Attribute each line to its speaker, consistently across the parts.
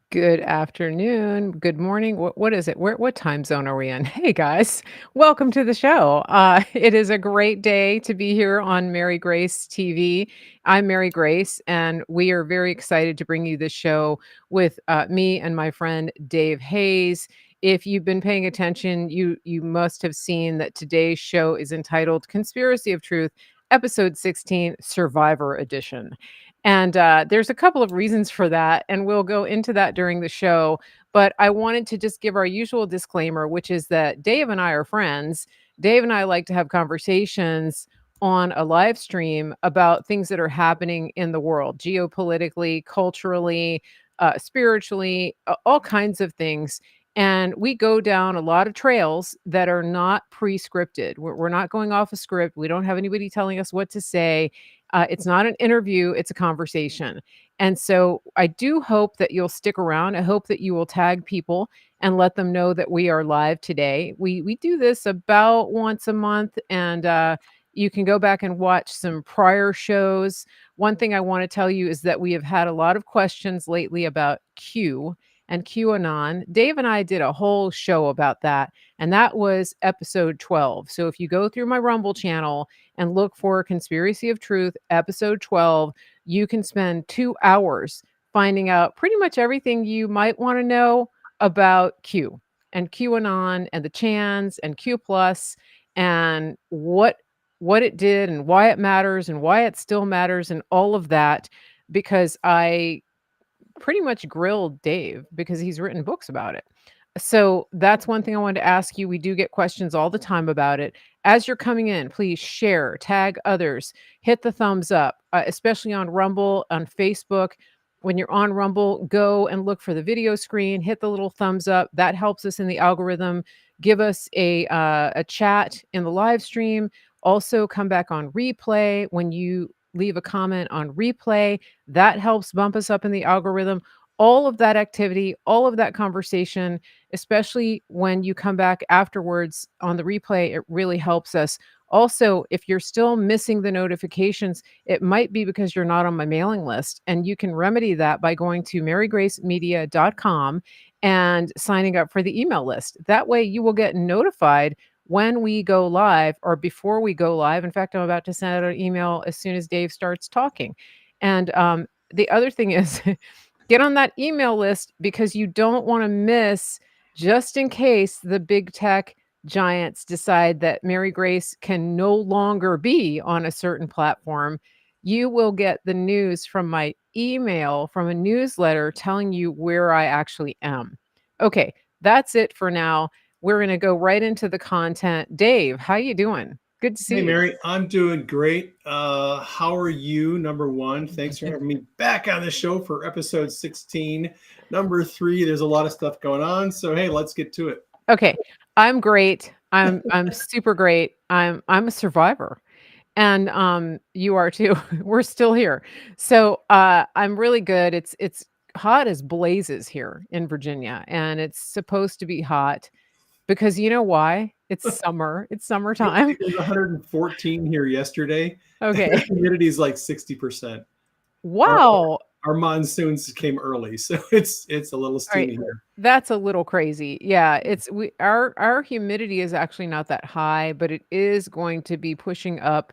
Speaker 1: Good afternoon, good morning. What is it? What time zone are we in? Hey guys, welcome to the show. It is a great day to be here on Mary Grace TV. I'm Mary Grace, and we are very excited to bring you this show with me and my friend Dave Hayes. If you've been paying attention, you must have seen that today's show is entitled "Conspiracy of Truth," Episode 16, Survivor Edition. And there's a couple of reasons for that, and we'll go into that during the show. But I wanted to just give our usual disclaimer, which is that Dave and I are friends. Dave and I like to have conversations on a live stream about things that are happening in the world, geopolitically, culturally, spiritually, all kinds of things. And we go down a lot of trails that are not pre scripted. We're not going off a script. We don't have anybody telling us what to say. It's not an interview, it's a conversation. And so I do hope that you'll stick around. I hope that you will tag people and let them know that we are live today. We do this about once a month, and you can go back and watch some prior shows. One thing I want to tell you is that we have had a lot of questions lately about Q and QAnon. Dave and I did a whole show about that, and that was episode 12. So if you go through my Rumble channel and look for Conspiracy of Truth, episode 12, you can spend 2 hours finding out pretty much everything you might want to know about Q and QAnon and the Chans and Q plus and what it did and why it matters and why it still matters and all of that, because I pretty much grilled Dave because he's written books about it. So that's one thing I wanted to ask you. We do get questions all the time about it. As you're coming in, please share, tag others, hit the thumbs up, especially on Rumble, on Facebook. When you're on Rumble, go and look for the video screen, hit the little thumbs up. That helps us in the algorithm. Give us a chat in the live stream. Also, come back on replay when you leave a comment on replay. That helps bump us up in the algorithm. All of that activity, all of that conversation, especially when you come back afterwards on the replay, it really helps us. Also, if you're still missing the notifications, it might be because you're not on my mailing list. And you can remedy that by going to marygracemedia.com and signing up for the email list. That way you will get notified when we go live or before we go live. In fact, I'm about to send out an email as soon as Dave starts talking. And the other thing is, get on that email list because you don't want to miss, just in case the big tech giants decide that Mary Grace can no longer be on a certain platform. You will get the news from my email, from a newsletter telling you where I actually am. Okay, that's it for now. We're going to go right into the content. Dave, how you doing? Good to
Speaker 2: Hey,
Speaker 1: see you.
Speaker 2: Mary, I'm doing great. How are you? Number one, thanks for having me back on the show for episode 16. Number three, there's a lot of stuff going on. So, hey, let's get to it.
Speaker 1: Okay, I'm great. I'm super great. I'm a survivor. And you are too. We're still here. So I'm really good. It's hot as blazes here in Virginia, and it's supposed to be hot because you know why? It's summer. It's summertime.
Speaker 2: It was 114 here yesterday.
Speaker 1: Okay.
Speaker 2: Humidity is like 60%. Our,
Speaker 1: Wow.
Speaker 2: our monsoons came early, so it's a little
Speaker 1: All right.
Speaker 2: steamy here.
Speaker 1: That's a little crazy. Yeah, it's we our humidity is actually not that high, but it is going to be pushing up,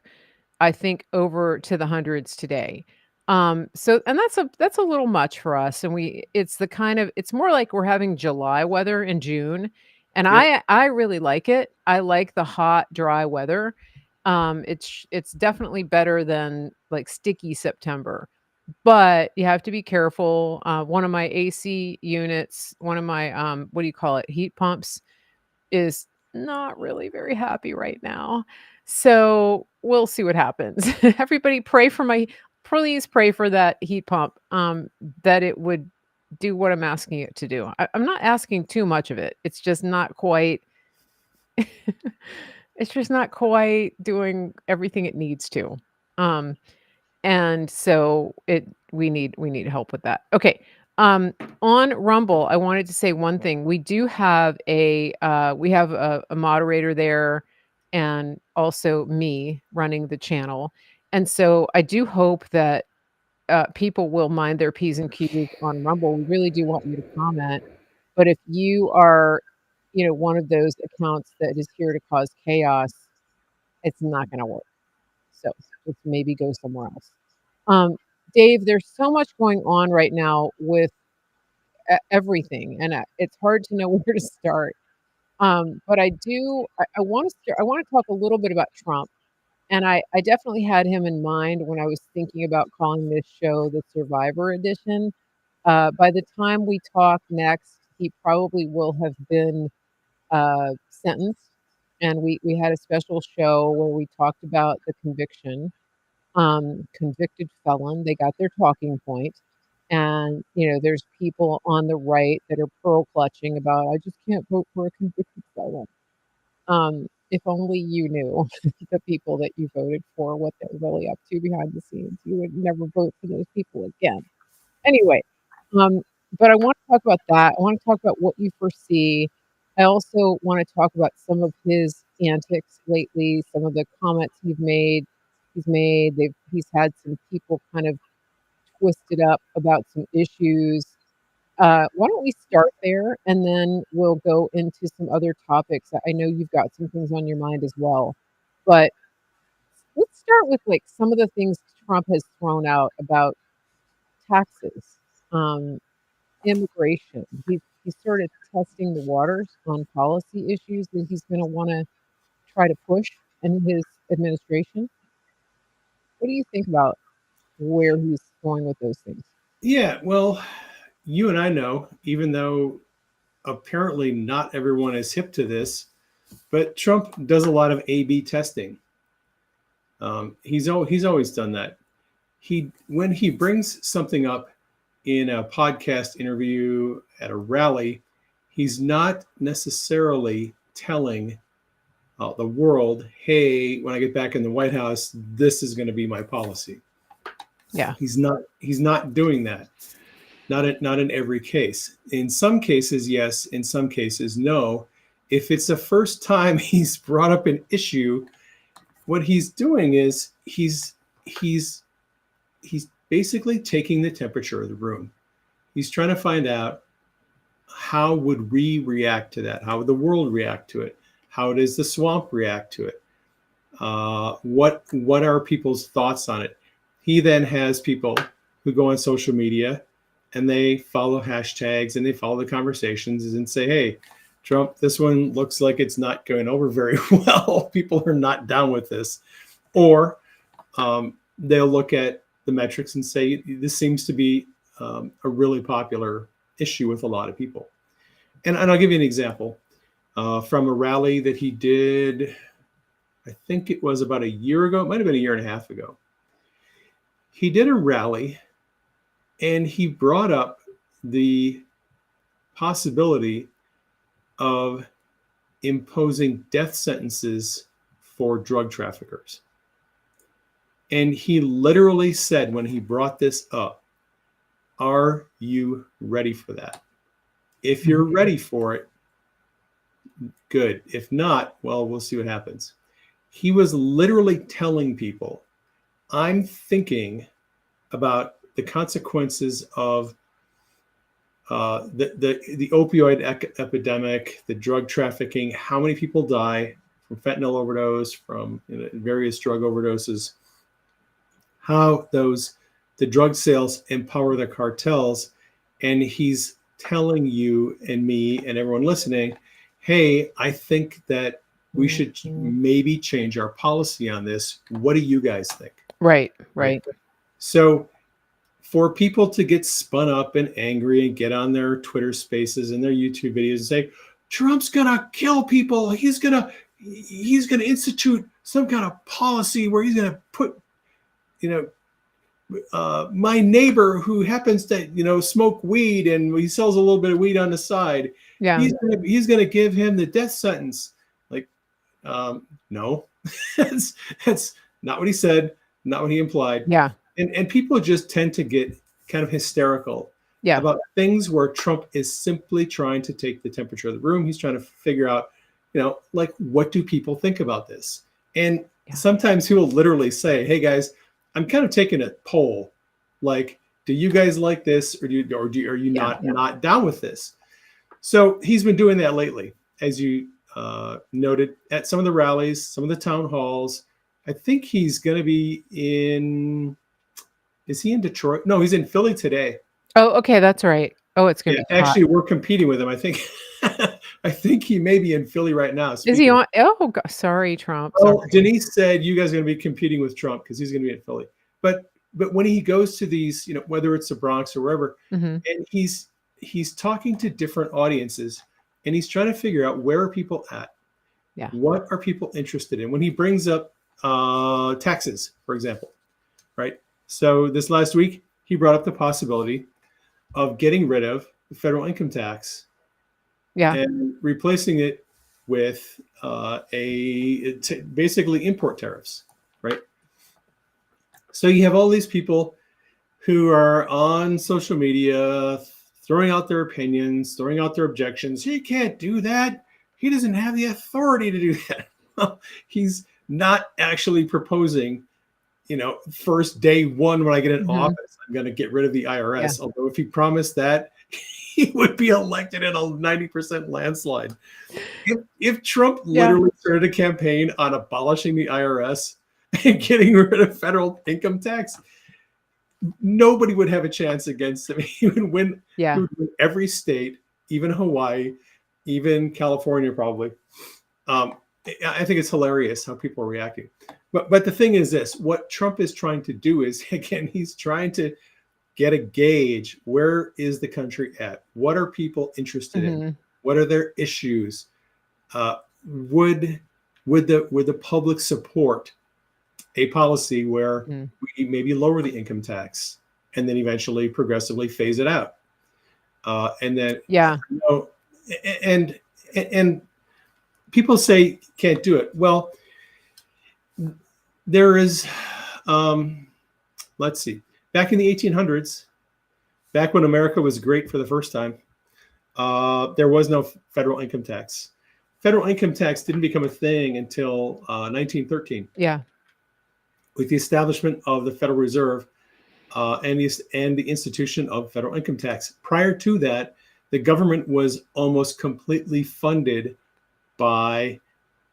Speaker 1: I think, over to the hundreds today. So and that's a little much for us. And it's the kind of, it's more like we're having July weather in June. And
Speaker 2: Yep.
Speaker 1: I really like it. I like the hot, dry weather. It's definitely better than like sticky September. But you have to be careful. One of my AC units, one of my what do you call it? Heat pumps is not really very happy right now. So we'll see what happens. Everybody please pray for that heat pump, that it would do what I'm asking it to do. I'm not asking too much of it. It's just not quite, it's just not quite doing everything it needs to. Um, and so we need help with that. Okay. On Rumble, I wanted to say one thing. We do have a moderator there, and also me running the channel. And so I do hope that people will mind their P's and Q's on Rumble. We really do want you to comment. But if you are, one of those accounts that is here to cause chaos, it's not going to work. So let's maybe go somewhere else. Dave, there's so much going on right now with everything, and it's hard to know where to start. But I want to start. I want to talk a little bit about Trump, and I definitely had him in mind when I was thinking about calling this show the Survivor Edition. By the time we talk next, he probably will have been sentenced, and we had a special show where we talked about the conviction. Convicted felon, they got their talking point. And, there's people on the right that are pearl clutching about, I just can't vote for a convicted felon. If only you knew the people that you voted for, what they're really up to behind the scenes, you would never vote for those people again. Anyway, um, but I want to talk about that. I want to talk about what you foresee. I also want to talk about some of his antics lately, some of the comments he's made. He's had some people kind of twisted up about some issues. Why don't we start there, and then we'll go into some other topics. I know you've got some things on your mind as well, but let's start with like some of the things Trump has thrown out about taxes, um, immigration. He started testing the waters on policy issues that he's going to want to try to push in his administration. What do you think about where he's going with those things?
Speaker 2: Yeah, well, you and I know, even though apparently not everyone is hip to this, but Trump does a lot of A/B testing. He's always done that. When he brings something up in a podcast interview at a rally, he's not necessarily telling the world, "Hey, when I get back in the White House, this is going to be my policy."
Speaker 1: Yeah,
Speaker 2: He's not doing that. Not in every case. In some cases, yes. In some cases, no. If it's the first time he's brought up an issue, what he's doing is he's basically taking the temperature of the room. He's trying to find out, how would we react to that? How would the world react to it? How does the swamp react to it? What are people's thoughts on it? He then has people who go on social media and they follow hashtags and they follow the conversations and say, "Hey, Trump, this one looks like it's not going over very well. People are not down with this." Or they'll look at the metrics and say, "This seems to be a really popular issue with a lot of people." And I'll give you an example from a rally that he did. I think it was about a year ago. It might have been a year and a half ago. He did a rally and he brought up the possibility of imposing death sentences for drug traffickers. And he literally said, when he brought this up, "Are you ready for that? If you're ready for it, good. If not, well, we'll see what happens." He was literally telling people, "I'm thinking about the consequences of the opioid epidemic, the drug trafficking, how many people die from fentanyl overdose, from various drug overdoses, how the drug sales empower the cartels." And he's telling you and me and everyone listening, "Hey, I think that we should maybe change our policy on this. What do you guys think?"
Speaker 1: right.
Speaker 2: So for people to get spun up and angry and get on their Twitter spaces and their YouTube videos and say, "Trump's gonna kill people. He's gonna institute some kind of policy where he's gonna put, my neighbor who happens to, smoke weed and he sells a little bit of weed on the side.
Speaker 1: Yeah,
Speaker 2: He's gonna give him the death sentence." Like, no, that's not what he said, not what he implied.
Speaker 1: yeah,
Speaker 2: And people just tend to get kind of hysterical
Speaker 1: yeah.
Speaker 2: about things where Trump is simply trying to take the temperature of the room. He's trying to figure out, like, what do people think about this? And sometimes he will literally say, "Hey guys, I'm kind of taking a poll. Like, do you guys like this, or are you
Speaker 1: Yeah.
Speaker 2: not down with this? So he's been doing that lately, as you noted, at some of the rallies, some of the town halls. I think he's going to be in. Is he in Detroit? No, he's in Philly today.
Speaker 1: Oh, okay, that's right. Oh, it's gonna
Speaker 2: Yeah,
Speaker 1: be hot.
Speaker 2: actually, we're competing with him. I think. I think he may be in Philly right now.
Speaker 1: Is he on? Oh, sorry, Trump.
Speaker 2: Well,
Speaker 1: Sorry.
Speaker 2: Denise said you guys are going to be competing with Trump because he's going to be in Philly. But when he goes to these, whether it's the Bronx or wherever,
Speaker 1: Hmm.
Speaker 2: and he's talking to different audiences, and he's trying to figure out where are people at,
Speaker 1: Yeah.
Speaker 2: what are people interested in. When he brings up taxes, for example, right? So this last week he brought up the possibility of getting rid of the federal income tax
Speaker 1: Yeah.
Speaker 2: and replacing it with basically import tariffs, right? So you have all these people who are on social media throwing out their opinions, throwing out their objections. He can't do that. He doesn't have the authority to do that. He's not actually proposing, first day one when I get in
Speaker 1: Hmm.
Speaker 2: office, I'm going to get rid of the IRS.
Speaker 1: Yeah.
Speaker 2: Although if he promised that, he would be elected in a 90% landslide. If Trump
Speaker 1: Yeah.
Speaker 2: literally started a campaign on abolishing the IRS and getting rid of federal income tax, nobody would have a chance against him. He would win.
Speaker 1: Yeah.
Speaker 2: He would win every state, even Hawaii, even California, probably. I think it's hilarious how people are reacting. But the thing is this: what Trump is trying to do is, again, he's trying to get a gauge. Where is the country at? What are people interested in? What are their issues? Would the public support a policy where we maybe lower the income tax and then eventually progressively phase it out? And then, and people say can't do it. Well, there is, let's see, back in the 1800s, back when America was great for the first time, there was no federal income tax. Federal income tax didn't become a thing until 1913.
Speaker 1: Yeah.
Speaker 2: With the establishment of the Federal Reserve and the institution of federal income tax. Prior to that, the government was almost completely funded by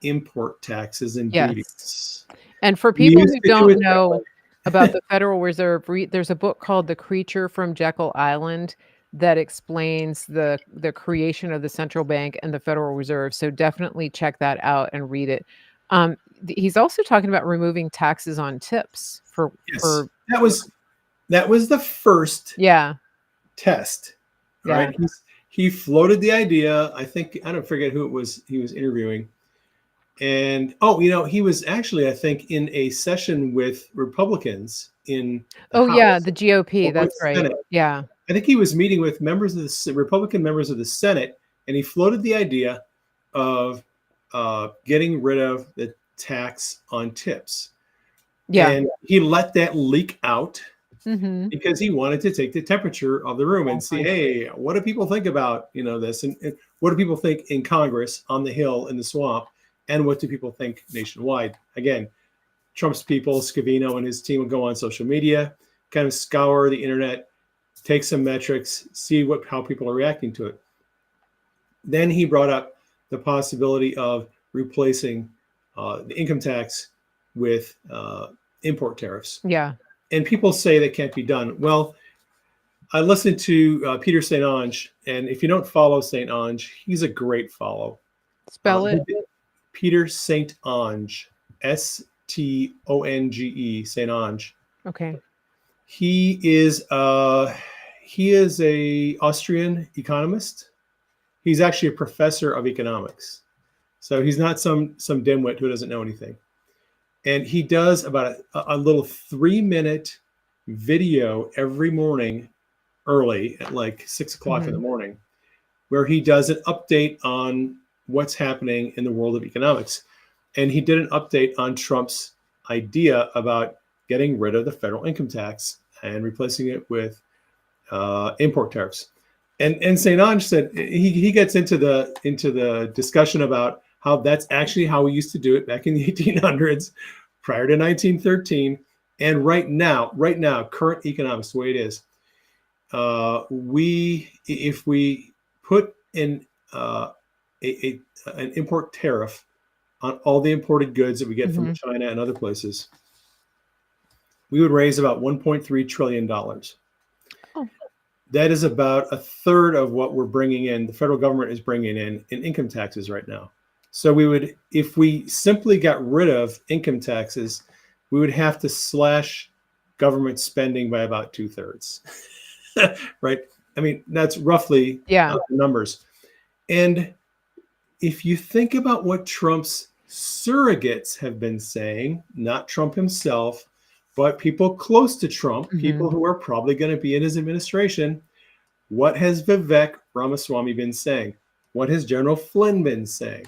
Speaker 2: import taxes and duties.
Speaker 1: And for people who don't know about the Federal Reserve, there's a book called The Creature from Jekyll Island that explains the creation of the central bank and the Federal Reserve. So definitely check that out and read it. He's also talking about removing taxes on tips for
Speaker 2: that was the first test. Right? He floated the idea. I don't forget who it was he was interviewing. And he was actually, I think, in a session with Republicans in
Speaker 1: the GOP. That's right.
Speaker 2: Senate.
Speaker 1: Yeah.
Speaker 2: I think he was meeting with members of the Republican members of the Senate, and he floated the idea of getting rid of the tax on tips.
Speaker 1: Yeah.
Speaker 2: And he let that leak out because he wanted to take the temperature of the room and see, hey, what do people think about this, and what do people think in Congress, on the Hill, in the swamp, and what do people think nationwide? Again, Trump's people, Scavino and his team, will go on social media, kind of scour the internet, take some metrics, see how people are reacting to it. Then he brought up the possibility of replacing the income tax with import tariffs.
Speaker 1: Yeah.
Speaker 2: And people say that can't be done. Well, I listened to Peter St. Onge, and if you don't follow St. Onge, he's a great follow.
Speaker 1: Spell it.
Speaker 2: Peter St. Onge, Stonge, St. Onge.
Speaker 1: Okay.
Speaker 2: He is a Austrian economist. He's actually a professor of economics. So he's not some dimwit who doesn't know anything. And he does about a little 3-minute video every morning early at like 6 o'clock in the morning, where he does an update on what's happening in the world of economics. And he did an update on Trump's idea about getting rid of the federal income tax and replacing it with import tariffs. And St. Onge said he gets into the discussion about how that's actually how we used to do it back in the 1800s, prior to 1913, And right now, current economics, the way it is, if we put in an import tariff on all the imported goods that we get from China and other places, we would raise about $1.3 trillion.
Speaker 1: Oh.
Speaker 2: That is about a third of what we're bringing in. The federal government is bringing in income taxes right now. So we would, if we simply got rid of income taxes, we would have to slash government spending by about 2/3. Right? I mean, that's roughly the numbers. And if you think about what Trump's surrogates have been saying, not Trump himself, but people close to Trump, people who are probably going to be in his administration, what has Vivek Ramaswamy been saying? What has General Flynn been saying?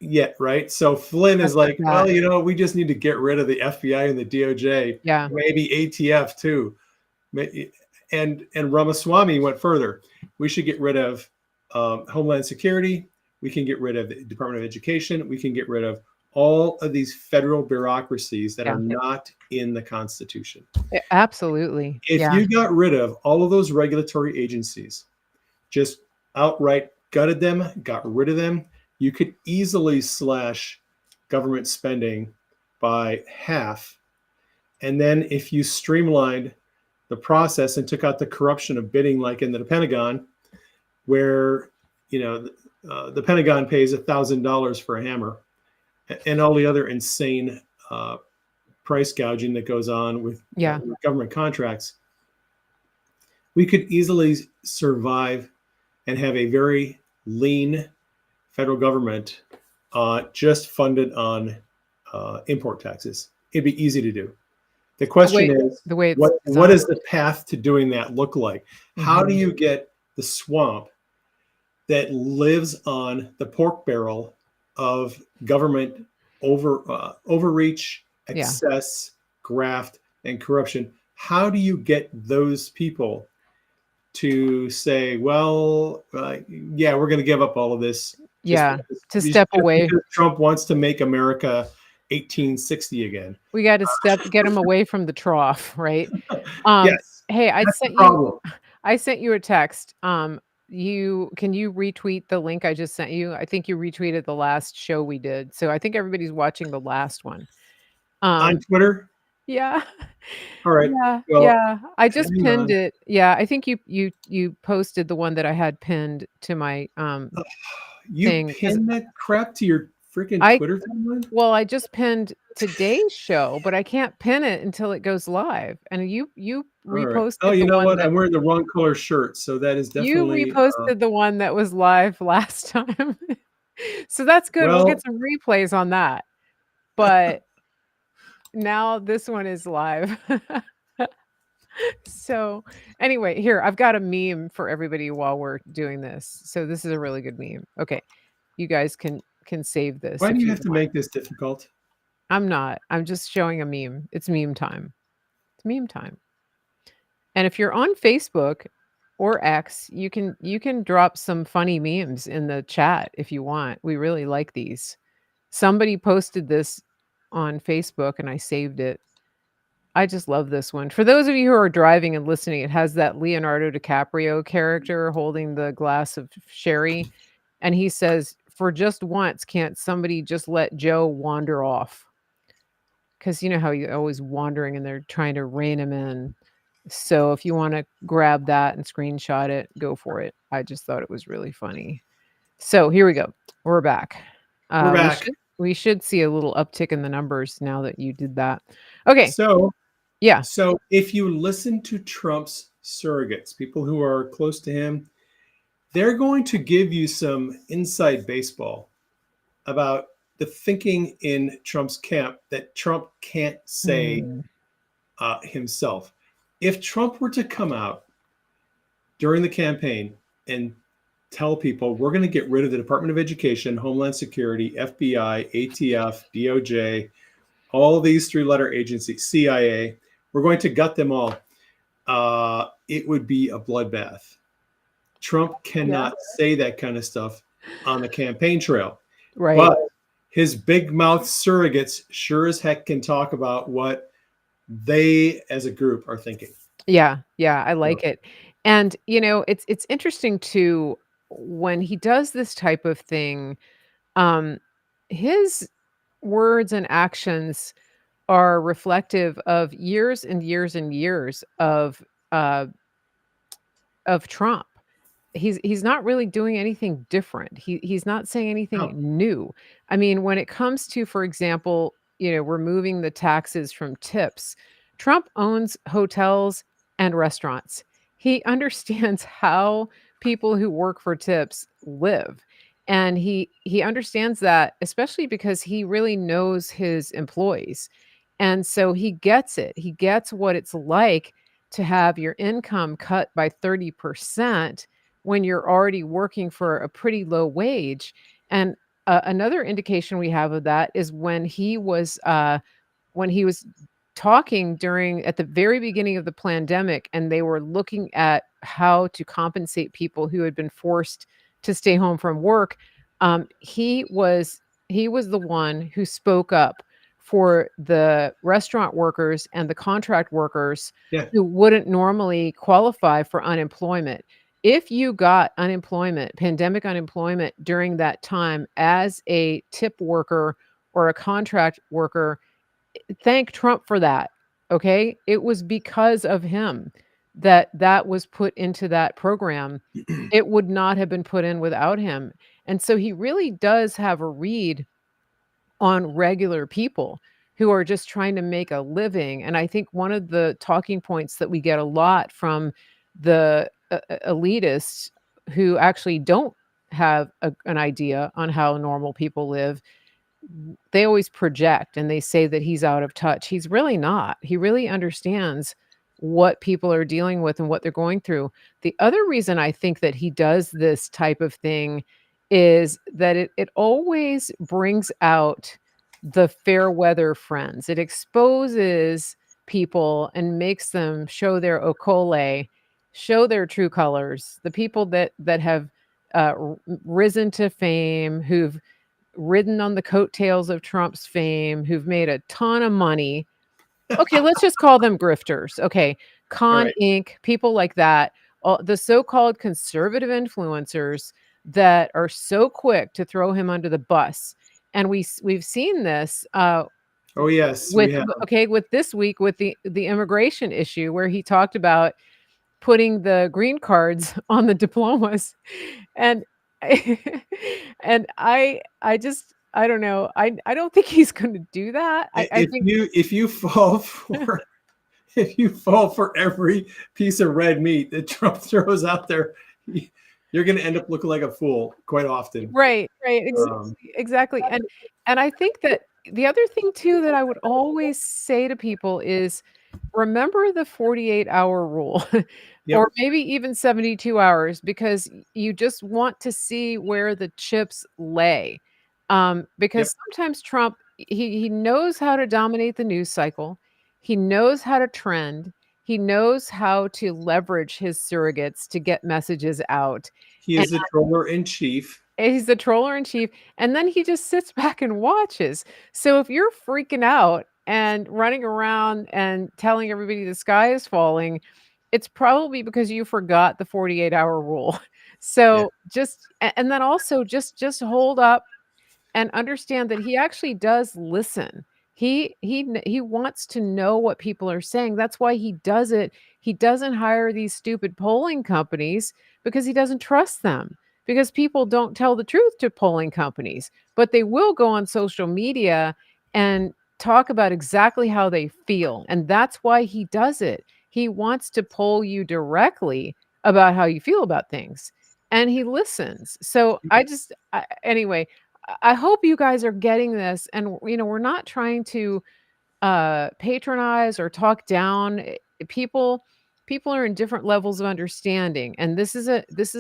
Speaker 2: Yeah, right. So Flynn is like, well, you know, we just need to get rid of the FBI and the DOJ, maybe ATF too. And Ramaswamy went further. We should get rid of Homeland Security. We can get rid of the Department of Education. We can get rid of all of these federal bureaucracies that are not in the Constitution.
Speaker 1: Absolutely.
Speaker 2: If you got rid of all of those regulatory agencies, just outright gutted them, got rid of them, you could easily slash government spending by half. And then if you streamlined the process and took out the corruption of bidding, like in the Pentagon, where, you know, the Pentagon pays $1,000 for a hammer, and all the other insane price gouging that goes on with government contracts, we could easily survive and have a very lean federal government just funded on import taxes. It'd be easy to do. The question is, what does the path to doing that look like? How do you get the swamp that lives on the pork barrel of government overreach, excess, graft, and corruption? How do you get those people to say, well, yeah, we're going to give up all of this?
Speaker 1: To step away.
Speaker 2: Trump wants to make America 1860 again.
Speaker 1: We got to get them away from the trough, right?
Speaker 2: Yes.
Speaker 1: Hey, I sent you a text. Can you retweet the link I just sent you? I think you retweeted the last show we did. So I think everybody's watching the last one.
Speaker 2: On Twitter?
Speaker 1: Yeah.
Speaker 2: All right.
Speaker 1: Well, I just pinned it. Yeah, I think you posted the one that I had pinned to my
Speaker 2: you pinned that crap to your freaking Twitter timeline?
Speaker 1: Well, I just pinned today's show, but I can't pin it until it goes live. And you reposted.
Speaker 2: Right. Oh, you know what? I'm wearing the wrong color shirt, so that is definitely.
Speaker 1: You reposted the one that was live last time, so that's good. We'll get some replays on that. But now this one is live. So anyway, here I've got a meme for everybody while we're doing this. So this is a really good meme. Okay, you guys can save this.
Speaker 2: Why do you have to make this difficult?
Speaker 1: I'm not. I'm just showing a meme. It's meme time. It's meme time. And if you're on Facebook or X, you can drop some funny memes in the chat if you want. We really like these. Somebody posted this on Facebook and I saved it. I just love this one. For those of you who are driving and listening, it has that Leonardo DiCaprio character holding the glass of sherry. And he says, for just once, can't somebody just let Joe wander off? Because you know how you're always wandering and they're trying to rein him in. So if you want to grab that and screenshot it, go for it. I just thought it was really funny. So here we go. We're back.
Speaker 2: We're back.
Speaker 1: We should see a little uptick in the numbers now that you did that. Okay.
Speaker 2: So if you listen to Trump's surrogates, people who are close to him, they're going to give you some inside baseball about the thinking in Trump's camp that Trump can't say himself. If Trump were to come out during the campaign and tell people we're going to get rid of the Department of Education, Homeland Security, FBI, ATF, DOJ, all these three-letter agencies, CIA, we're going to gut them all. It would be a bloodbath. Trump cannot say that kind of stuff on the campaign trail.
Speaker 1: Right.
Speaker 2: But his big mouth surrogates sure as heck can talk about what they as a group are thinking.
Speaker 1: Yeah, yeah, I
Speaker 2: So,
Speaker 1: like it. And, it's interesting too when he does this type of thing, um, his words and actions are reflective of years and years and years uh, of Trump. He's not really doing anything different. He's not saying anything
Speaker 2: no,
Speaker 1: new. I mean, when it comes to, for example, removing the taxes from tips, Trump owns hotels and restaurants. He understands how people who work for tips live. And he understands that, especially because he really knows his employees. And so he gets it. He gets what it's like to have your income cut by 30% when you're already working for a pretty low wage. And another indication we have of that is when he was talking during at the very beginning of the pandemic, and they were looking at how to compensate people who had been forced to stay home from work. He was the one who spoke up for the restaurant workers and the contract workers
Speaker 2: yeah,
Speaker 1: who wouldn't normally qualify for unemployment. If you got unemployment, pandemic unemployment during that time as a tip worker or a contract worker, thank Trump for that, okay? It was because of him that that was put into that program. It would not have been put in without him. And so he really does have a read on regular people who are just trying to make a living. And I think one of the talking points that we get a lot from the elitists who actually don't have an idea on how normal people live, they always project and they say that he's out of touch. He's really not. He really understands what people are dealing with and what they're going through. The other reason I think that he does this type of thing is that it always brings out the fair weather friends. It exposes people and makes them show their okole, show their true colors. The people that have risen to fame, who've ridden on the coattails of Trump's fame, who've made a ton of money. Okay, let's just call them grifters. Okay,
Speaker 2: all
Speaker 1: Con
Speaker 2: right.
Speaker 1: Inc., people like that, all the so-called conservative influencers that are so quick to throw him under the bus. And we've seen this
Speaker 2: Oh yes, we
Speaker 1: with
Speaker 2: have.
Speaker 1: okay, with this week with the immigration issue where he talked about putting the green cards on the diplomas. And and I just I don't know. I don't think he's gonna do that. I think
Speaker 2: If you fall for if you fall for every piece of red meat that Trump throws out there, you're going to end up looking like a fool quite often.
Speaker 1: right, right,
Speaker 2: Um,
Speaker 1: exactly. And I think that the other thing too that I would always say to people is remember the 48-hour rule or
Speaker 2: yep.
Speaker 1: maybe even 72 hours because you just want to see where the chips lay.
Speaker 2: Yep.
Speaker 1: Because sometimes Trump he knows how to dominate the news cycle. He knows how to trend. He knows how to leverage his surrogates to get messages out.
Speaker 2: He
Speaker 1: And
Speaker 2: is the troller in chief.
Speaker 1: he's the troller in chief, and then he just sits back and watches. So if you're freaking out and running around and telling everybody the sky is falling, it's probably because you forgot the 48-hour rule.
Speaker 2: Yeah.
Speaker 1: So and then also just hold up and understand that he actually does listen. He wants to know what people are saying. That's why he does it. He doesn't hire these stupid polling companies because he doesn't trust them. Because people don't tell the truth to polling companies, but they will go on social media and talk about exactly how they feel. And that's why he does it. He wants to poll you directly about how you feel about things. And he listens. So anyway, I hope you guys are getting this. And, we're not trying to patronize or talk down people. People are in different levels of understanding. And this is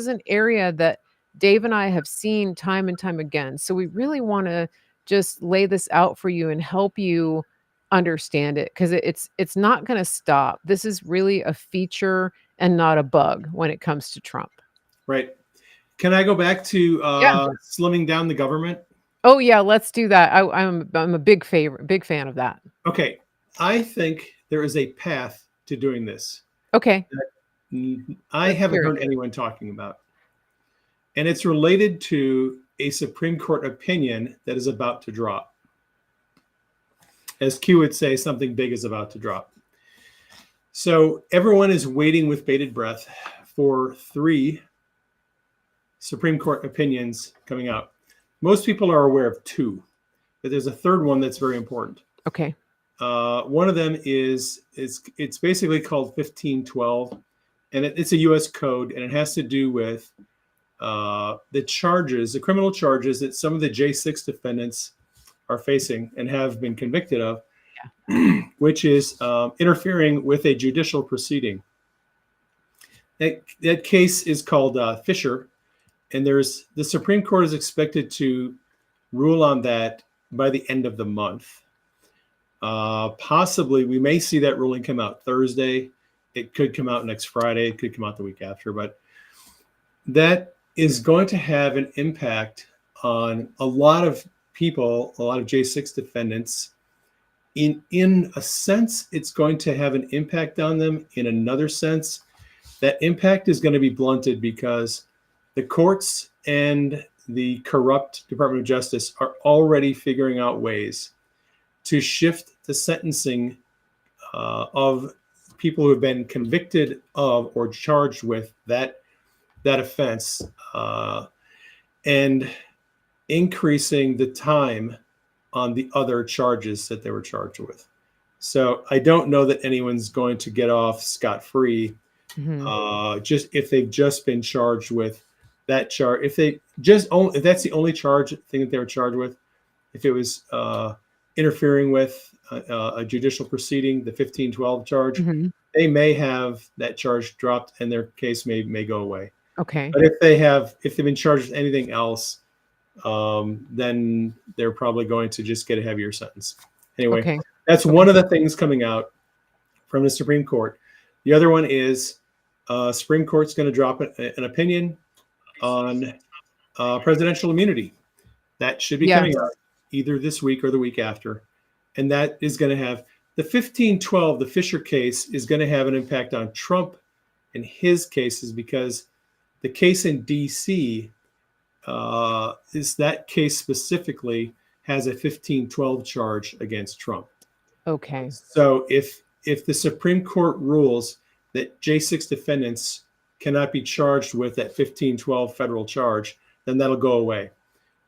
Speaker 1: an area that Dave and I have seen time and time again. So we really want to just lay this out for you and help you understand it because it's not going to stop. This is really a feature and not a bug when it comes to Trump.
Speaker 2: Right. Can I go back to
Speaker 1: Yeah.
Speaker 2: slimming down the government?
Speaker 1: Oh, yeah, let's do that. I'm a big fan of that.
Speaker 2: Okay, I think there is a path to doing this
Speaker 1: Okay,
Speaker 2: that I
Speaker 1: let's
Speaker 2: haven't
Speaker 1: hear it.
Speaker 2: heard anyone talking about. And it's related to a Supreme Court opinion that is about to drop. As Q would say, something big is about to drop. So everyone is waiting with bated breath for 3 Supreme Court opinions coming out. Most people are aware of 2, but there's a third one that's very important.
Speaker 1: Okay.
Speaker 2: One of them is it's basically called 1512, and it's a U.S. code, and it has to do with the criminal charges that some of the J6 defendants are facing and have been convicted of, which is interfering with a judicial proceeding. That case is called Fisher, and the Supreme Court is expected to rule on that by the end of the month. Possibly, we may see that ruling come out Thursday. It could come out next Friday. It could come out the week after, but that is going to have an impact on a lot of people, a lot of J6 defendants. In a sense, it's going to have an impact on them. In another sense, that impact is going to be blunted because the courts and the corrupt Department of Justice are already figuring out ways to shift the sentencing of people who have been convicted of or charged with that offense, and increasing the time on the other charges that they were charged with. So I don't know that anyone's going to get off scot-free, just if they've just been charged with that charge. If that's the only thing that they were charged with, if it was interfering with a judicial proceeding, the 1512 charge, they may have that charge dropped and their case may go away.
Speaker 1: Okay.
Speaker 2: But if they've been charged with anything else, then they're probably going to just get a heavier sentence. Anyway, that's one of the things coming out from the Supreme Court. The other one is Supreme Court's going to drop an opinion on presidential immunity. That should be coming out either this week or the week after. And that is going to have the 1512, the Fisher case, is going to have an impact on Trump and his cases, because the case in D.C. Is that case specifically has a 1512 charge against Trump.
Speaker 1: Okay.
Speaker 2: So if the Supreme Court rules that J6 defendants cannot be charged with that 1512 federal charge, then that'll go away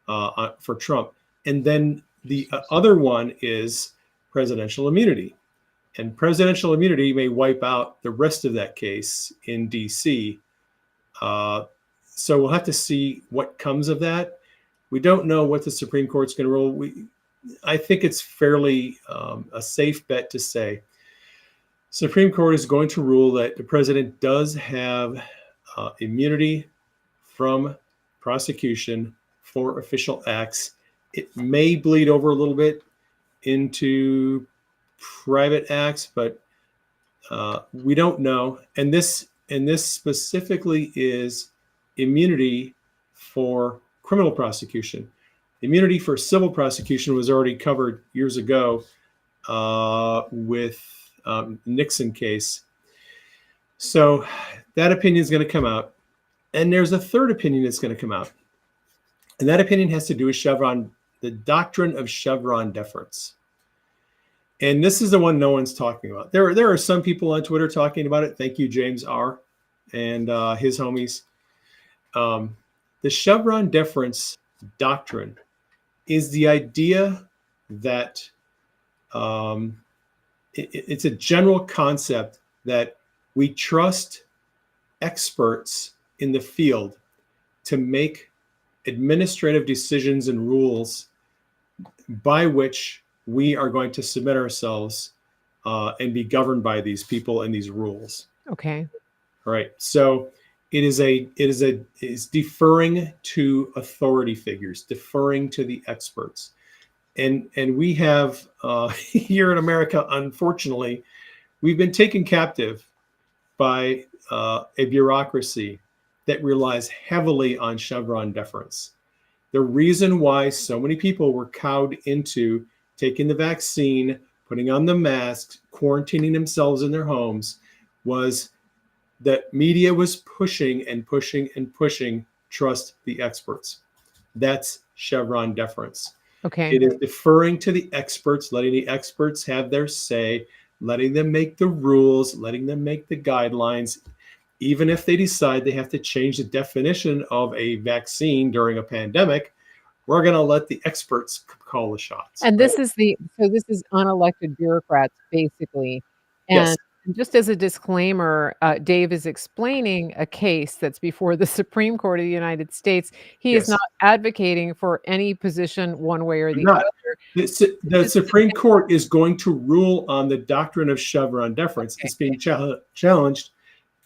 Speaker 2: for Trump. And then the other one is presidential immunity. And presidential immunity may wipe out the rest of that case in D.C. So we'll have to see what comes of that. We don't know what the Supreme Court's going to rule. I think it's fairly a safe bet to say Supreme Court is going to rule that the president does have immunity from prosecution for official acts. It may bleed over a little bit into private acts, but we don't know. And this specifically is immunity for criminal prosecution. Immunity for civil prosecution was already covered years ago with Nixon case. So that opinion is going to come out. And there's a third opinion that's going to come out. And that opinion has to do with Chevron, the doctrine of Chevron deference. And this is the one no one's talking about. There are some people on Twitter talking about it. Thank you, James R. and his homies. The Chevron deference doctrine is the idea that it's a general concept that we trust experts in the field to make administrative decisions and rules by which we are going to submit ourselves and be governed by these people and these rules.
Speaker 1: Okay.
Speaker 2: All right. So it is deferring to authority figures, deferring to the experts. And we have here in America, unfortunately, we've been taken captive by a bureaucracy that relies heavily on Chevron deference. The reason why so many people were cowed into taking the vaccine, putting on the masks, quarantining themselves in their homes, was that media was pushing and pushing and pushing, trust the experts. That's Chevron deference.
Speaker 1: Okay.
Speaker 2: It is deferring to the experts, letting the experts have their say, letting them make the rules, letting them make the guidelines. Even if they decide they have to change the definition of a vaccine during a pandemic, we're going to let the experts call the shots.
Speaker 1: And
Speaker 2: Right?
Speaker 1: this is unelected bureaucrats, basically.
Speaker 2: Yes.
Speaker 1: And just as a disclaimer, Dave is explaining a case that's before the Supreme Court of the United States. He is
Speaker 2: Yes.
Speaker 1: not advocating for any position one way or the
Speaker 2: Not.
Speaker 1: other.
Speaker 2: The Supreme Court is going to rule on the doctrine of Chevron deference.
Speaker 1: Okay.
Speaker 2: It's being challenged.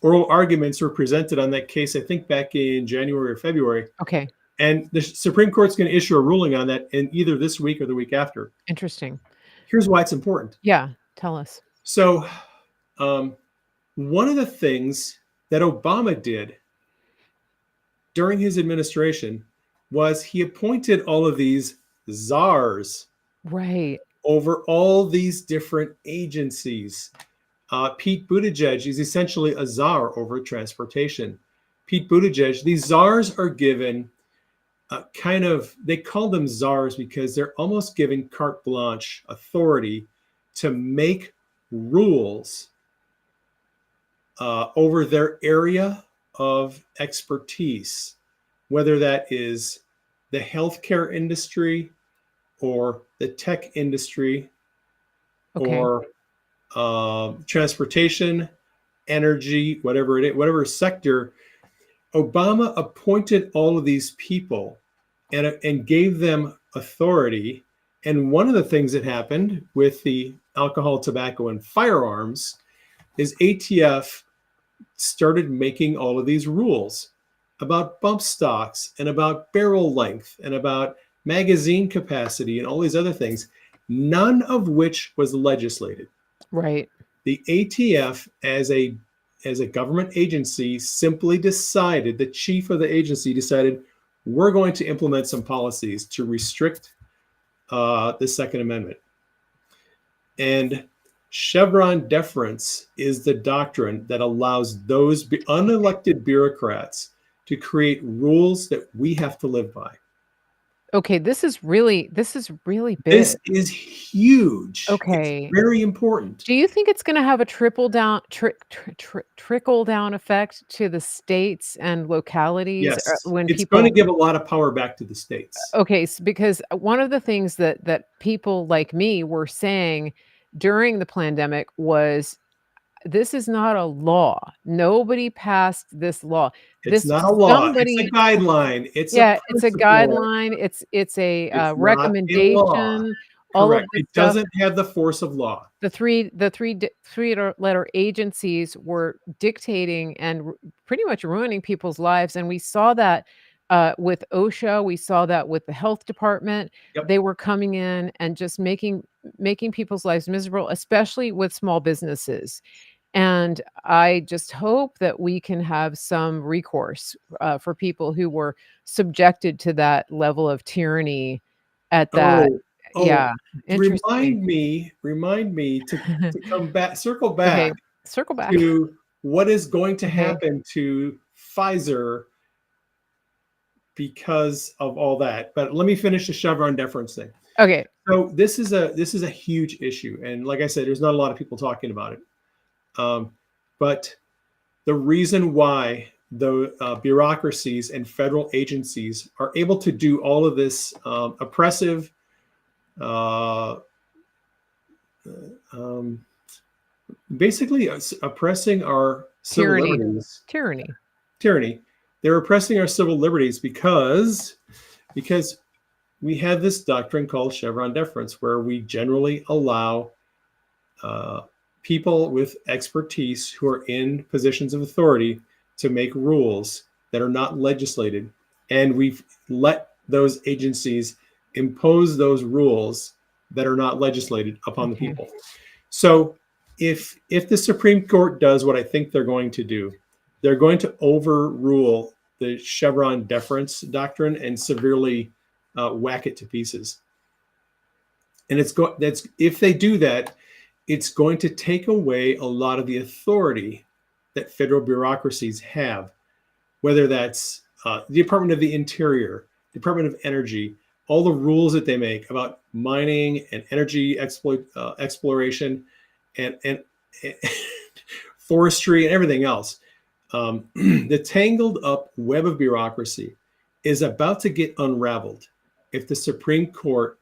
Speaker 2: Oral arguments were presented on that case, I think, back in January or February.
Speaker 1: Okay.
Speaker 2: And the Supreme Court's going to issue a ruling on that in either this week or the week after.
Speaker 1: Interesting.
Speaker 2: Here's why it's important.
Speaker 1: Yeah. Tell us.
Speaker 2: So, one of the things that Obama did during his administration was he appointed all of these Zars
Speaker 1: Right.
Speaker 2: over all these different agencies. Pete Buttigieg is essentially a czar over transportation. Pete Buttigieg, these czars are given they call them czars because they're almost given carte blanche authority to make rules over their area of expertise, whether that is the healthcare industry or the tech industry,
Speaker 1: Okay.
Speaker 2: or transportation, energy, whatever it is, whatever sector. Obama appointed all of these people and gave them authority. And one of the things that happened with the alcohol, tobacco, and firearms is ATF started making all of these rules about bump stocks and about barrel length and about magazine capacity and all these other things, none of which was legislated.
Speaker 1: Right.
Speaker 2: The ATF, as a government agency, simply decided, the chief of the agency decided, we're going to implement some policies to restrict the Second Amendment. And Chevron deference is the doctrine that allows those unelected bureaucrats to create rules that we have to live by.
Speaker 1: Okay, this is really big.
Speaker 2: This is huge.
Speaker 1: Okay.
Speaker 2: It's very important.
Speaker 1: Do you think it's gonna have a trickle down effect to the states and localities,
Speaker 2: Yes,
Speaker 1: when
Speaker 2: it's going to
Speaker 1: people
Speaker 2: give a lot of power back to the states.
Speaker 1: Okay, because one of the things that people like me were saying during the pandemic was, "This is not a law. Nobody passed this law.
Speaker 2: It's
Speaker 1: This
Speaker 2: not a law. It's a
Speaker 1: somebody."
Speaker 2: guideline. It's a
Speaker 1: Yeah, it's a
Speaker 2: principle.
Speaker 1: guideline, it's a,
Speaker 2: It's not a law.
Speaker 1: recommendation, all of
Speaker 2: Correct.
Speaker 1: this
Speaker 2: It
Speaker 1: stuff.
Speaker 2: doesn't have the force of law.
Speaker 1: The 3 letter agencies were dictating and pretty much ruining people's lives, and we saw that, with OSHA, we saw that with the health department.
Speaker 2: Yep.
Speaker 1: They were coming in and just making people's lives miserable, especially with small businesses. And I just hope that we can have some recourse, for people who were subjected to that level of tyranny at that.
Speaker 2: Oh, oh,
Speaker 1: Yeah, interesting.
Speaker 2: remind me to come back, circle
Speaker 1: Okay,
Speaker 2: back
Speaker 1: circle back.
Speaker 2: to what is going to
Speaker 1: Okay.
Speaker 2: happen to Pfizer because of all that. But let me finish the Chevron deference thing.
Speaker 1: Okay.
Speaker 2: So this is a huge issue, and like I said, there's not a lot of people talking about it. But the reason why the bureaucracies and federal agencies are able to do all of this oppressive, basically oppressing our civil
Speaker 1: Tyranny.
Speaker 2: liberties.
Speaker 1: Tyranny.
Speaker 2: They're oppressing our civil liberties because we have this doctrine called Chevron deference, where we generally allow people with expertise who are in positions of authority to make rules that are not legislated. And we've let those agencies impose those rules that are not legislated upon the
Speaker 1: Okay.
Speaker 2: people. So if the Supreme Court does what I think they're going to do, they're going to overrule the Chevron deference doctrine and severely whack it to pieces. And that's if they do that, it's going to take away a lot of the authority that federal bureaucracies have, whether that's the Department of the Interior, Department of Energy, all the rules that they make about mining and energy exploration and forestry and everything else. The tangled up web of bureaucracy is about to get unraveled if the Supreme Court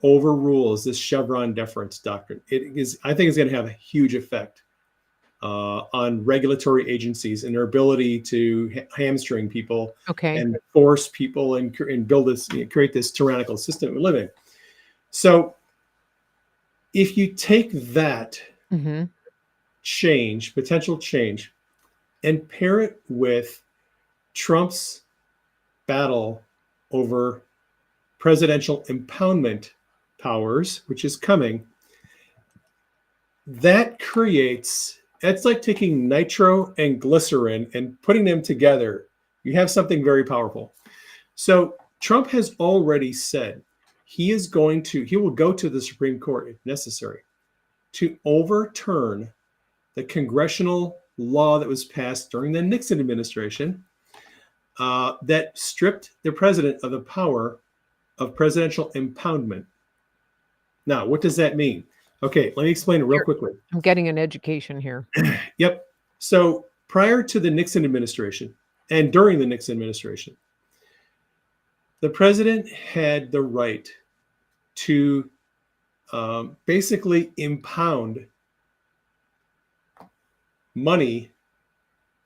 Speaker 2: overrules this Chevron Deference doctrine. I think it's going to have a huge effect on regulatory agencies and their ability to hamstring people and force people and build this, create this tyrannical system we live in. So if you take that potential change, and pair it with Trump's battle over presidential impoundment powers, which is coming, that's like taking nitro and glycerin and putting them together. You have something very powerful. So Trump has already said he will go to the Supreme Court if necessary to overturn the congressional law that was passed during the Nixon administration that stripped the president of the power of presidential impoundment. Now, what does that mean? Okay, let me explain it real quickly.
Speaker 1: I'm getting an education here.
Speaker 2: Yep. So prior to the Nixon administration and during the Nixon administration, the president had the right to basically impound money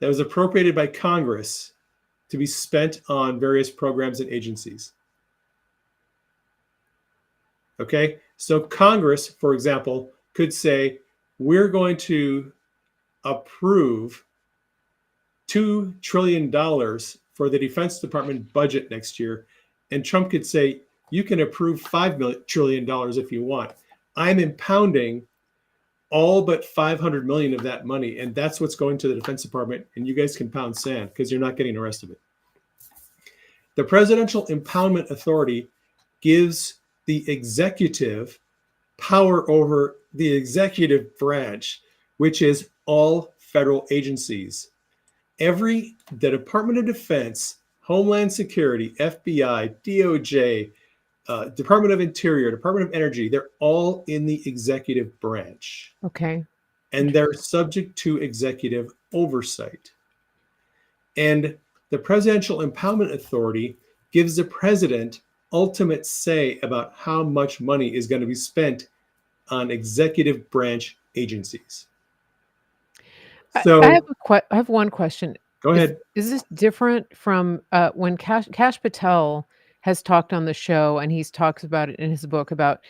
Speaker 2: that was appropriated by Congress to be spent on various programs and agencies. Okay, so Congress, for example, could say, we're going to approve $2 trillion for the Defense Department budget next year. And Trump could say, you can approve $5 trillion if you want. I'm impounding all but 500 million of that money. And that's what's going to the Defense Department. And you guys can pound sand because you're not getting the rest of it. The Presidential Impoundment Authority gives the executive power over the executive branch, which is all federal agencies. The Department of Defense, Homeland Security, FBI, DOJ, Department of Interior, Department of Energy, they're all in the executive branch.
Speaker 1: Okay.
Speaker 2: And they're subject to executive oversight. And the Presidential Impoundment Authority gives the president ultimate say about how much money is going to be spent on executive branch agencies. So
Speaker 1: I have one question.
Speaker 2: Go ahead.
Speaker 1: Is this different from when Kash Patel has talked on the show, and he's talks about it in his book about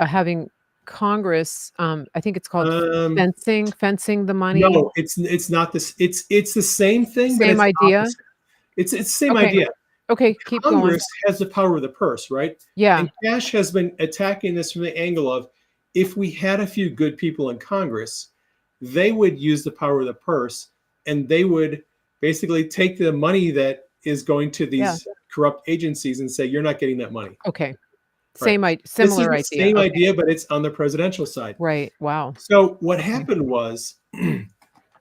Speaker 1: having Congress, I think it's called fencing the money?
Speaker 2: No, it's not this. It's the same thing.
Speaker 1: Same idea?
Speaker 2: Opposite. It's the same idea.
Speaker 1: Okay, keep going.
Speaker 2: Congress has the power of the purse, right?
Speaker 1: Yeah.
Speaker 2: And Kash has been attacking this from the angle of, if we had a few good people in Congress, they would use the power of the purse, and they would basically take the money that is going to these corrupt agencies and say, you're not getting that money.
Speaker 1: Okay.
Speaker 2: Right.
Speaker 1: Similar idea.
Speaker 2: Same idea, but it's on the presidential side.
Speaker 1: Right. Wow.
Speaker 2: So what happened was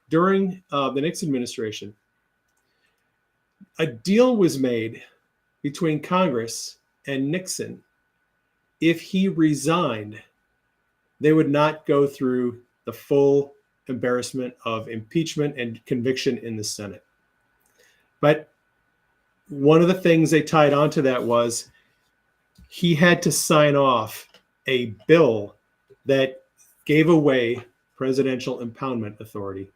Speaker 2: during the Nixon administration, a deal was made between Congress and Nixon. If he resigned, they would not go through the full embarrassment of impeachment and conviction in the Senate. But one of the things they tied onto that was he had to sign off a bill that gave away presidential impoundment authority,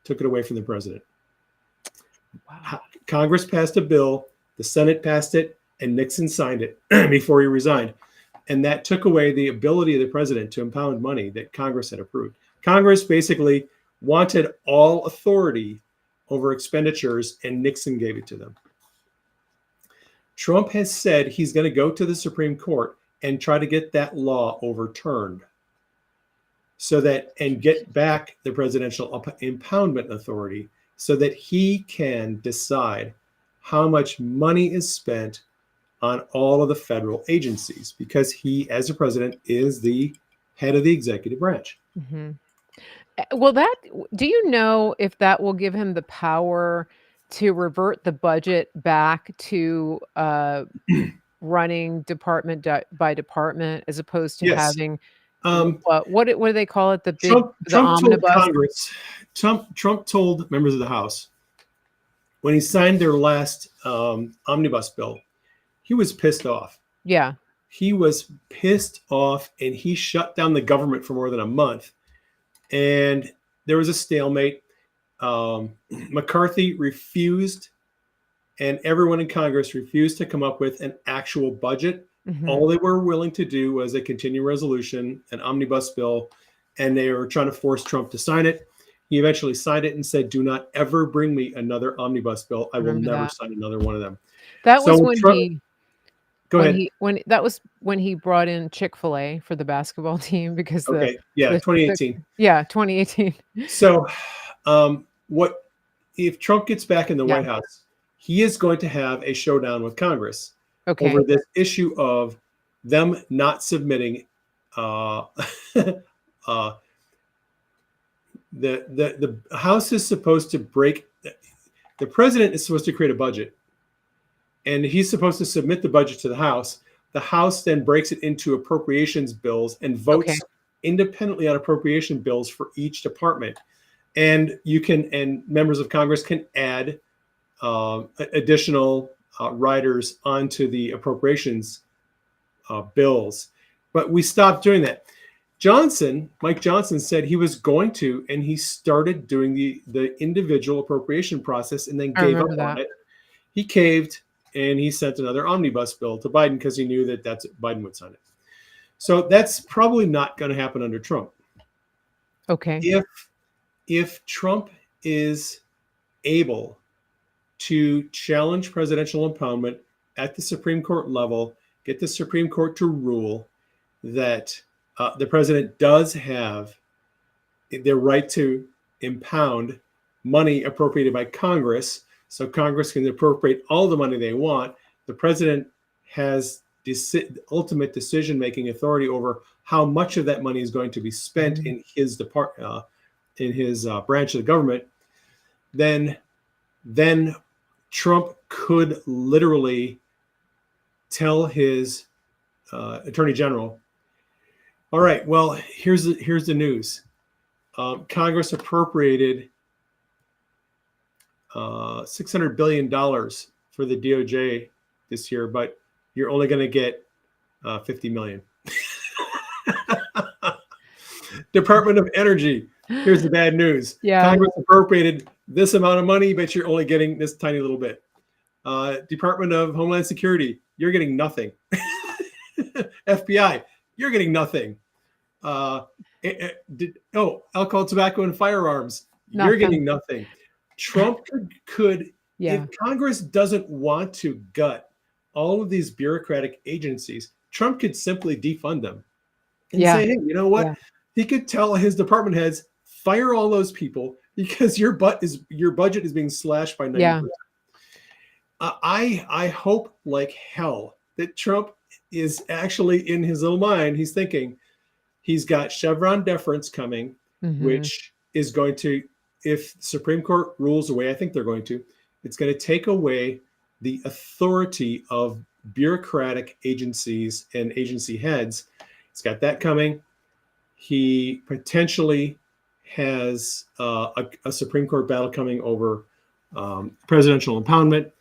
Speaker 2: took it away from the president. Wow. Congress passed a bill, the Senate passed it, and Nixon signed it before he resigned. And that took away the ability of the president to impound money that Congress had approved. Congress basically wanted all authority over expenditures, and Nixon gave it to them. Trump has said he's going to go to the Supreme Court and try to get that law overturned and get back the presidential impoundment authority so that he can decide how much money is spent on all of the federal agencies because he, as a president, is the head of the executive branch.
Speaker 1: Mm-hmm. Well, do you know if that will give him the power to revert the budget back to running department by department as opposed to
Speaker 2: Yes.
Speaker 1: having
Speaker 2: Um,
Speaker 1: what do they call it? The
Speaker 2: Trump told
Speaker 1: omnibus?
Speaker 2: Congress, Trump told members of the House when he signed their last omnibus bill, he was pissed off.
Speaker 1: Yeah.
Speaker 2: He was pissed off and he shut down the government for more than a month. And there was a stalemate. McCarthy refused, and everyone in Congress refused to come up with an actual budget.
Speaker 1: Mm-hmm.
Speaker 2: All they were willing to do was a continuing resolution, an omnibus bill, and they were trying to force Trump to sign it. He eventually signed it and said, "Do not ever bring me another omnibus bill. I will
Speaker 1: Remember
Speaker 2: never
Speaker 1: that.
Speaker 2: sign another one of them."
Speaker 1: That was
Speaker 2: So
Speaker 1: when
Speaker 2: Trump, go ahead.
Speaker 1: when he brought in Chick-fil-A for the basketball team because
Speaker 2: Okay, yeah,
Speaker 1: the
Speaker 2: 2018.
Speaker 1: yeah, 2018.
Speaker 2: So, what if Trump gets back in the
Speaker 1: Yeah.
Speaker 2: White House? He is going to have a showdown with Congress
Speaker 1: Okay.
Speaker 2: over this issue of them not submitting the House is supposed to break. The president is supposed to create a budget, and he's supposed to submit the budget to the House. The House then breaks it into appropriations bills and votes independently on appropriation bills for each department. And members of Congress can add additional riders onto the appropriations bills. But we stopped doing that. Mike Johnson said he was going to, and he started doing the individual appropriation process and then gave up on it. He caved and he sent another omnibus bill to Biden because he knew that Biden would sign it. So that's probably not going to happen under Trump.
Speaker 1: Okay.
Speaker 2: If Trump is able to challenge presidential impoundment at the Supreme Court level, get the Supreme Court to rule that the president does have the right to impound money appropriated by Congress, so Congress can appropriate all the money they want. The president has ultimate decision-making authority over how much of that money is going to be spent in his department, in his branch of the government. Then Trump could literally tell his attorney general, "All right, well, here's the news. Congress appropriated $600 billion for the DOJ this year, but you're only going to get $50 million. Department of Energy, here's the bad news.
Speaker 1: Yeah.
Speaker 2: Congress appropriated this amount of money, but you're only getting this tiny little bit. Department of Homeland Security, you're getting nothing. FBI, you're getting nothing. Alcohol, tobacco, and firearms, you're getting nothing." Trump could if Congress doesn't want to gut all of these bureaucratic agencies, Trump could simply defund them and say, "Hey, you know what?" Yeah. He could tell his department heads, "Fire all those people because your budget is being slashed by 90%. I hope like hell that Trump is actually in his own mind. He's thinking he's got Chevron Deference coming, which is going to, if the Supreme Court rules the way I think they're going to, it's going to take away the authority of bureaucratic agencies and agency heads. It's got that coming. He potentially has a Supreme Court battle coming over presidential impoundment.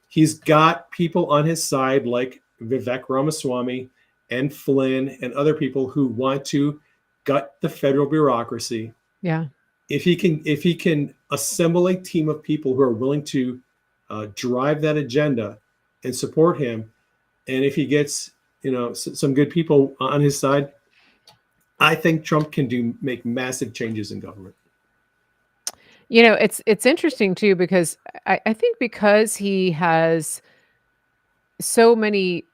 Speaker 2: He's got people on his side like Vivek Ramaswamy and Flynn and other people who want to gut the federal bureaucracy.
Speaker 1: Yeah.
Speaker 2: If he can assemble a team of people who are willing to drive that agenda and support him, and if he gets some good people on his side, I think Trump can make massive changes in government.
Speaker 1: It's interesting too because I think because he has so many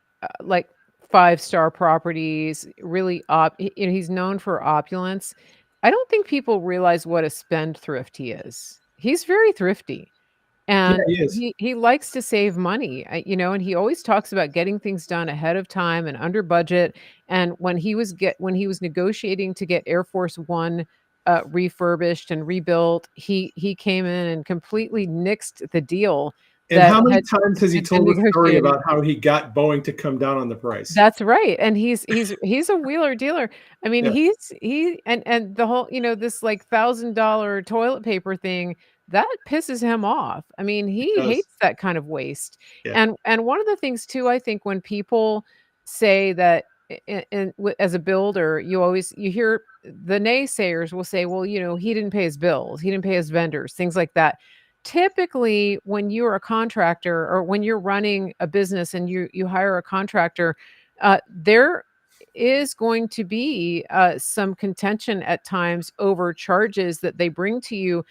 Speaker 1: like 5-star properties, really he's known for opulence. I don't think people realize what a spendthrift he is. He's very thrifty.
Speaker 2: Yeah,
Speaker 1: And
Speaker 2: he is.
Speaker 1: he likes to save money, and he always talks about getting things done ahead of time and under budget. And when he was negotiating to get Air Force One refurbished and rebuilt, he came in and completely nixed the deal
Speaker 2: And
Speaker 1: that
Speaker 2: how many
Speaker 1: had
Speaker 2: times has he
Speaker 1: had been
Speaker 2: told the story
Speaker 1: negotiated.
Speaker 2: about how he got Boeing to come down on the price?
Speaker 1: That's right, and he's a wheeler dealer. I mean,
Speaker 2: Yeah,
Speaker 1: he and the whole, this, like, $1,000 toilet paper thing, that pisses him off. I mean,
Speaker 2: it
Speaker 1: he
Speaker 2: does.
Speaker 1: hates that kind of waste,
Speaker 2: Yeah,
Speaker 1: and one of the things too, I think when people say that as a builder, you hear the naysayers will say, "Well, he didn't pay his bills, he didn't pay his vendors," things like that. Typically, when you're a contractor or when you're running a business and you hire a contractor, there is going to be some contention at times over charges that they bring to you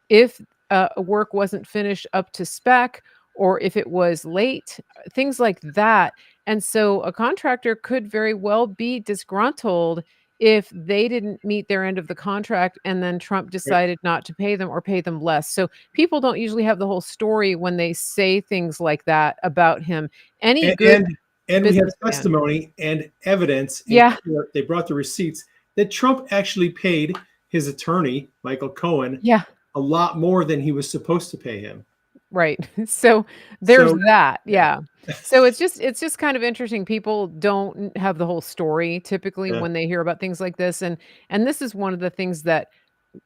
Speaker 1: if a work wasn't finished up to spec or if it was late, things like that. And so a contractor could very well be disgruntled if they didn't meet their end of the contract and then Trump
Speaker 2: right.
Speaker 1: decided not to pay them or pay them less. So people don't usually have the whole story when they say things like that about him. Any
Speaker 2: And
Speaker 1: good
Speaker 2: and and we have
Speaker 1: businessman.
Speaker 2: testimony and evidence in
Speaker 1: Yeah,
Speaker 2: court, they brought the receipts, that Trump actually paid his attorney, Michael Cohen,
Speaker 1: yeah,
Speaker 2: a lot more than he was supposed to pay him.
Speaker 1: right. So there's
Speaker 2: So,
Speaker 1: that,
Speaker 2: yeah,
Speaker 1: yeah. So it's just kind of interesting. People don't have the whole story typically
Speaker 2: yeah,
Speaker 1: when they hear about things like this, and this is one of the things that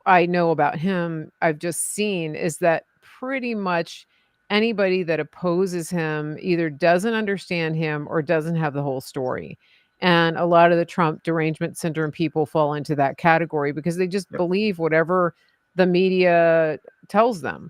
Speaker 1: I know about him, I've just seen is that pretty much anybody that opposes him either doesn't understand him or doesn't have the whole story. And a lot of the Trump derangement syndrome people fall into that category because they just
Speaker 2: yep,
Speaker 1: believe whatever the media tells them.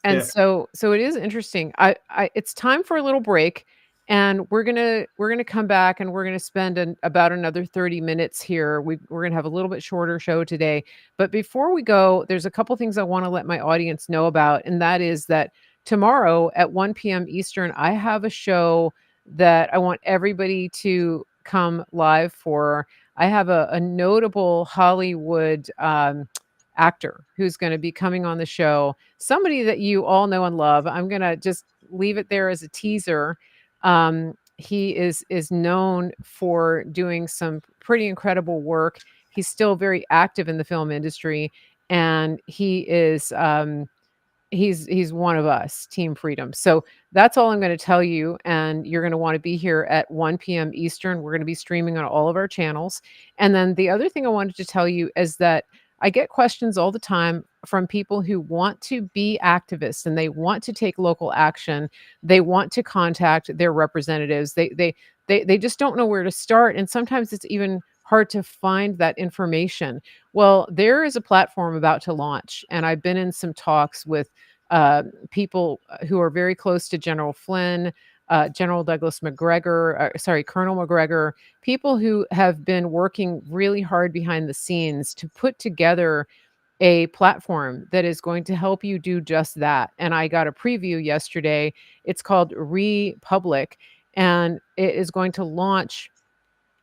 Speaker 1: And
Speaker 2: yeah.
Speaker 1: so it is interesting. I it's time for a little break, and we're gonna come back and we're gonna spend about another 30 minutes here. We're gonna have a little bit shorter show today, but before we go, there's a couple things I want to let my audience know about, and that is that tomorrow at 1 p.m. Eastern, I have a show that I want everybody to come live for. I have a notable Hollywood actor who's going to be coming on the show, somebody that you all know and love. I'm going to just leave it there as a teaser. He is known for doing some pretty incredible work. He's still very active in the film industry, and he's one of us, Team Freedom. So that's all I'm going to tell you, and you're going to want to be here at 1 p.m. Eastern. We're going to be streaming on all of our channels. And then the other thing I wanted to tell you is that I get questions all the time from people who want to be activists and they want to take local action. They want to contact their representatives. They just don't know where to start, and sometimes it's even hard to find that information. Well, there is a platform about to launch, and I've been in some talks with people who are very close to General Flynn, General Douglas McGregor, sorry, Colonel McGregor, people who have been working really hard behind the scenes to put together a platform that is going to help you do just that. And I got a preview yesterday. It's called Republic, and it is going to launch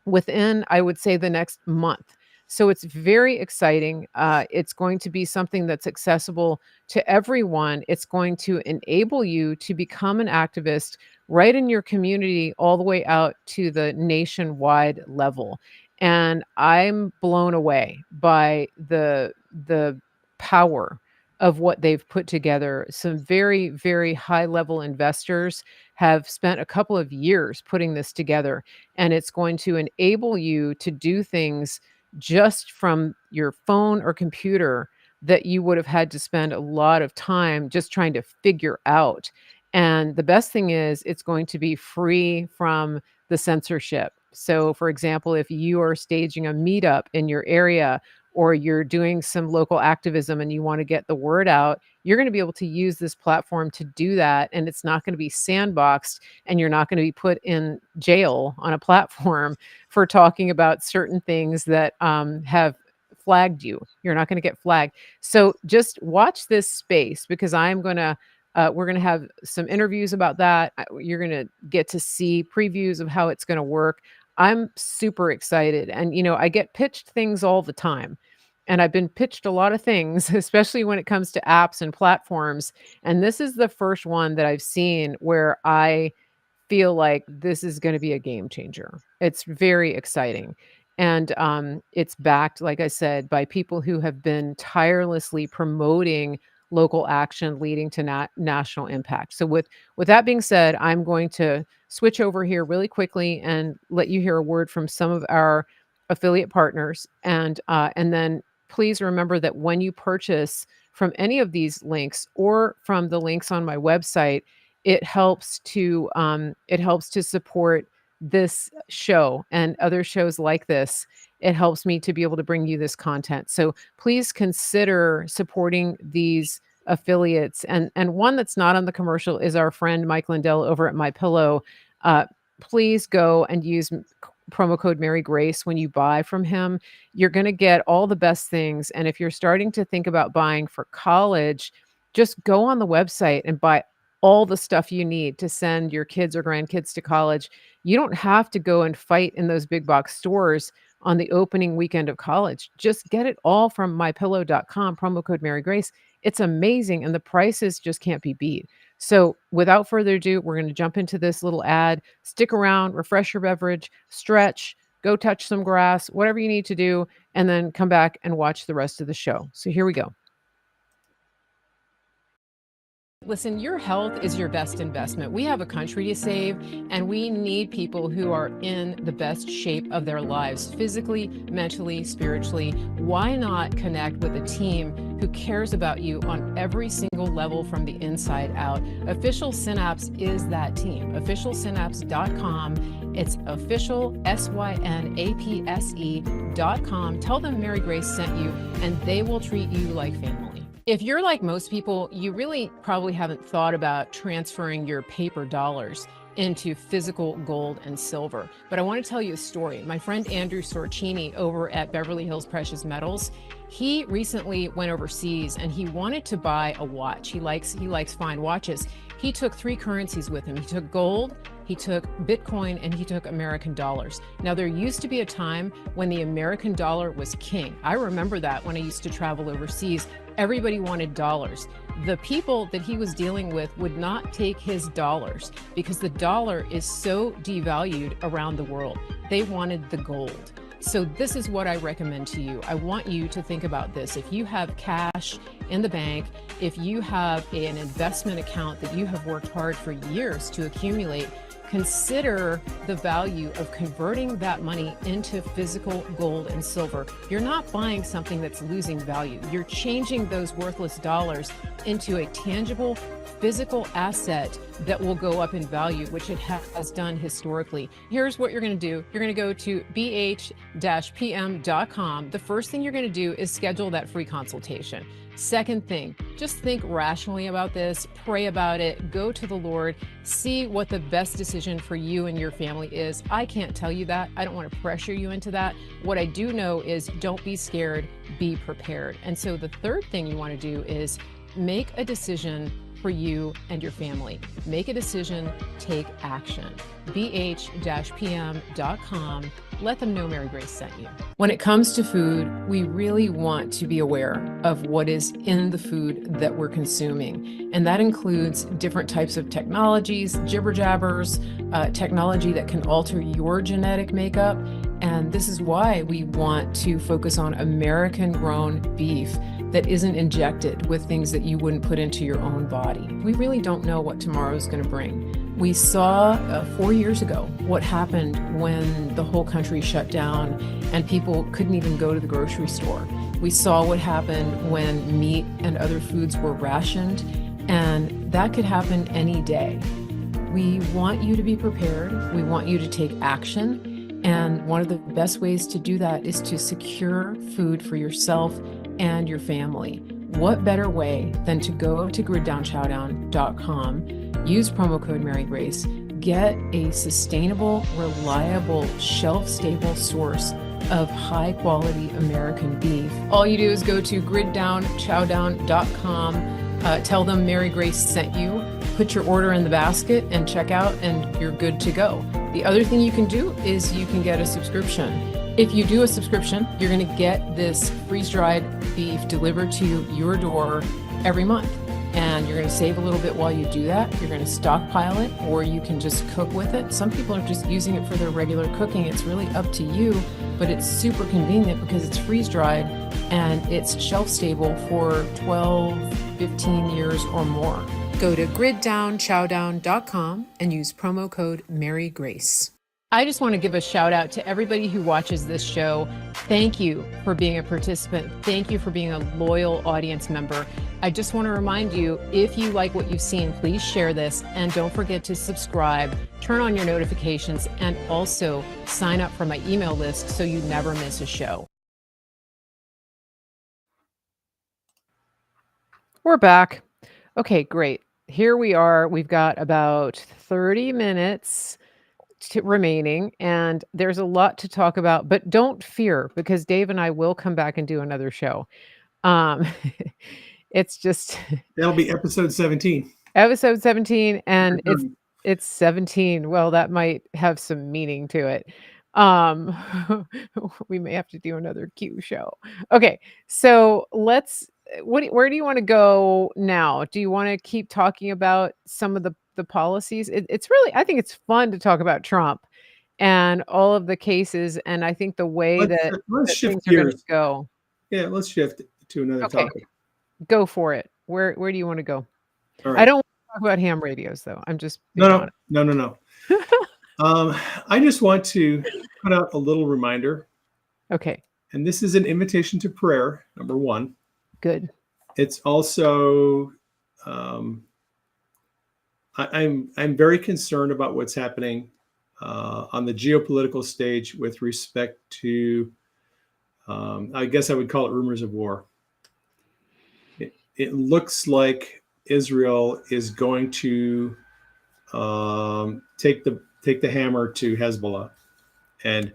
Speaker 1: within, I would say, the next month. So it's very exciting. It's going to be something that's accessible to everyone. It's going to enable you to become an activist right in your community, all the way out to the nationwide level. And I'm blown away by the power of what they've put together. Some very, very high level investors have spent a couple of years putting this together, and it's going to enable you to do things just from your phone or computer that you would have had to spend a lot of time just trying to figure out. And the best thing is it's going to be free from the censorship. So, for example, if you are staging a meetup in your area or you're doing some local activism and you want to get the word out, you're going to be able to use this platform to do that. And it's not going to be sandboxed, and you're not going to be put in jail on a platform for talking about certain things that have flagged you. You're not going to get flagged. So just watch this space because we're going to have some interviews about that. You're going to get to see previews of how it's going to work. I'm super excited. And, I get pitched things all the time. and I've been pitched a lot of things, especially when it comes to apps and platforms. And this is the first one that I've seen where I feel like this is going to be a game changer. It's very exciting. And it's backed, like I said, by people who have been tirelessly promoting local action leading to national impact. So with that being said, I'm going to switch over here really quickly and let you hear a word from some of our affiliate partners. And then please remember that when you purchase from any of these links or from the links on my website, it helps to support this show and other shows like this. It helps me to be able to bring you this content. So please consider supporting these affiliates. And one that's not on the commercial is our friend Mike Lindell over at My Pillow. Please go and use promo code Mary Grace when you buy from him. You're going to get all the best things. And if you're starting to think about buying for college, just go on the website and buy all the stuff you need to send your kids or grandkids to college. You don't have to go and fight in those big box stores on the opening weekend of college. Just get it all from mypillow.com, promo code Mary Grace. It's amazing, and the prices just can't be beat. So without further ado, we're going to jump into this little ad. Stick around, refresh your beverage, stretch, go touch some grass, whatever you need to do, and then come back and watch the rest of the show. So here we go. Listen, your health is your best investment. We have a country to save, and we need people who are in the best shape of their lives, physically, mentally, spiritually. Why not connect with a team who cares about you on every single level from the inside out? Official Synapse is that team. Officialsynapse.com. It's official, synapse.com. Tell them Mary Grace sent you, and they will treat you like family. If you're like most people, you really probably haven't thought about transferring your paper dollars into physical gold and silver. But I want to tell you a story. My friend Andrew Sorcini over at Beverly Hills Precious Metals, he recently went overseas and he wanted to buy a watch. He likes fine watches. He took 3 currencies with him. He took gold, he took Bitcoin, and he took American dollars. Now, there used to be a time when the American dollar was king. I remember that when I used to travel overseas. Everybody wanted dollars. The people that he was dealing with would not take his dollars because the dollar is so devalued around the world. They wanted the gold. So this is what I recommend to you. I want you to think about this. If you have cash in the bank, if you have an investment account that you have worked hard for years to accumulate, consider the value of converting that money into physical gold and silver. You're not buying something that's losing value. You're changing those worthless dollars into a tangible physical asset that will go up in value, which it has done historically. Here's what you're going to do. You're going to go to bh-pm.com. The first thing you're going to do is schedule that free consultation. Second thing, just think rationally about this, pray about it, go to the Lord, see what the best decision for you and your family is. I can't tell you that. I don't want to pressure you into that. What I do know is don't be scared, be prepared. And so the third thing you want to do is make a decision for you and your family. Make a decision, take action. bh-pm.com. Let them know Mary Grace sent you. When it comes to food, we really want to be aware of what is in the food that we're consuming. And that includes different types of technologies, jibber jabbers, technology that can alter your genetic makeup. And this is why we want to focus on American grown beef that isn't injected with things that you wouldn't put into your own body. We really don't know what tomorrow's going to bring. We saw 4 years ago what happened when the whole country shut down and people couldn't even go to the grocery store. We saw what happened when meat and other foods were rationed, and that could happen any day. We want you to be prepared. We want you to take action. And one of the best ways to do that is to secure food for yourself and your family. What better way than to go to griddownchowdown.com, use promo code Mary Grace, get a sustainable, reliable, shelf-stable source of high-quality American beef. All you do is go to griddownchowdown.com, tell them Mary Grace sent you, put your order in the basket and check out, and you're good to go. The other thing you can do is you can get a subscription If you do a subscription, you're going to get this freeze-dried beef delivered to your door every month. And you're going to save a little bit while you do that. You're going to stockpile it, or you can just cook with it. Some people are just using it for their regular cooking. It's really up to you, but it's super convenient because it's freeze-dried and it's shelf-stable for 12, 15 years or more. Go to griddownchowdown.com and use promo code MaryGrace. I just want to give a shout out to everybody who watches this show. Thank you for being a participant. Thank you for being a loyal audience member. I just want to remind you, if you like what you've seen, please share this and don't forget to subscribe, turn on your notifications, and also sign up for my email list so you never miss a show. We're back. Okay, great. Here we are. We've got about 30 minutes remaining, and there's a lot to talk about, but don't fear, because Dave and I will come back and do another show. It's just
Speaker 2: That'll be episode 17.
Speaker 1: Episode 17, and it's 17. Well, that might have some meaning to it. We may have to do another Q show. Okay, so where do you want to go now? Do you want to keep talking about some of the policies? It's really, I think it's fun to talk about Trump and all of the cases, and I think the way that
Speaker 2: shift
Speaker 1: things are going to
Speaker 2: gears.
Speaker 1: go.
Speaker 2: Yeah, let's shift to another topic.
Speaker 1: Go for it. Where do you want to go?
Speaker 2: All right.
Speaker 1: I don't want to talk about ham radios, though. I'm just
Speaker 2: no. I just want to put out a little reminder.
Speaker 1: Okay.
Speaker 2: And this is an invitation to prayer, number one.
Speaker 1: Good.
Speaker 2: It's also, I'm very concerned about what's happening on the geopolitical stage with respect to, I guess I would call it rumors of war. It looks like Israel is going to take the hammer to Hezbollah, and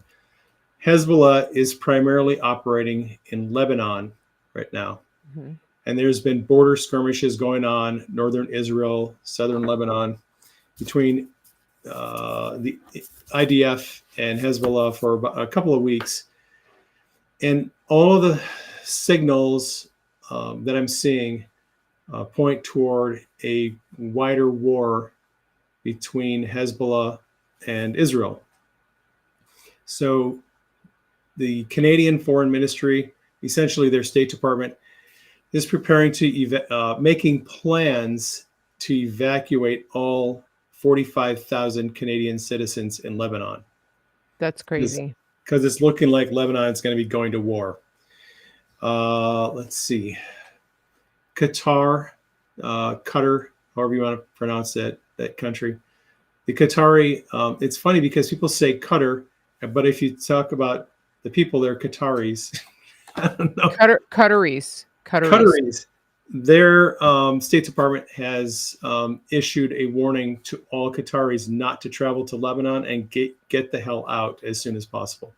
Speaker 2: Hezbollah is primarily operating in Lebanon right now. Mm-hmm. And there's been border skirmishes going on, northern Israel, southern Lebanon, between the IDF and Hezbollah for about a couple of weeks. And all of the signals that I'm seeing point toward a wider war between Hezbollah and Israel. So the Canadian Foreign Ministry, essentially their State Department, is preparing to making plans to evacuate all 45,000 Canadian citizens in Lebanon.
Speaker 1: That's crazy.
Speaker 2: Because it's looking like Lebanon is going to be going to war. Let's see. Qatar, however you want to pronounce that country. The Qatari, it's funny because people say Qatar, but if you talk about the people, they're Qataris. I don't know.
Speaker 1: Qataris.
Speaker 2: Their State Department has issued a warning to all Qataris not to travel to Lebanon and get the hell out as soon as possible.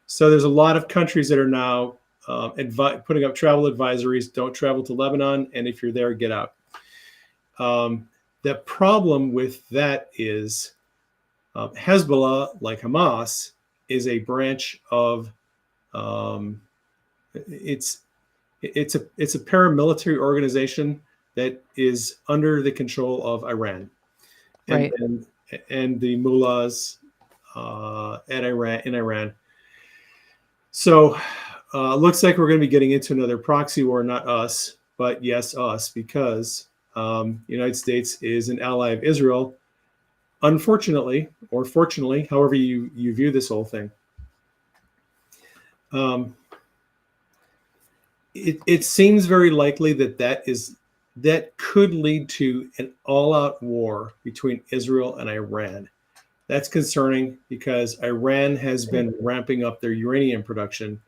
Speaker 2: So there's a lot of countries that are now putting up travel advisories. Don't travel to Lebanon, and if you're there, get out. The problem with that is Hezbollah, like Hamas, is a branch of it's a paramilitary organization that is under the control of Iran,
Speaker 1: right?
Speaker 2: And the mullahs in Iran. So looks like we're going to be getting into another proxy war, not us, but yes, us, because United States is an ally of Israel. Unfortunately, or fortunately, however you view this whole thing. It seems very likely that could lead to an all-out war between Israel and Iran. That's concerning because Iran has been ramping up their uranium production.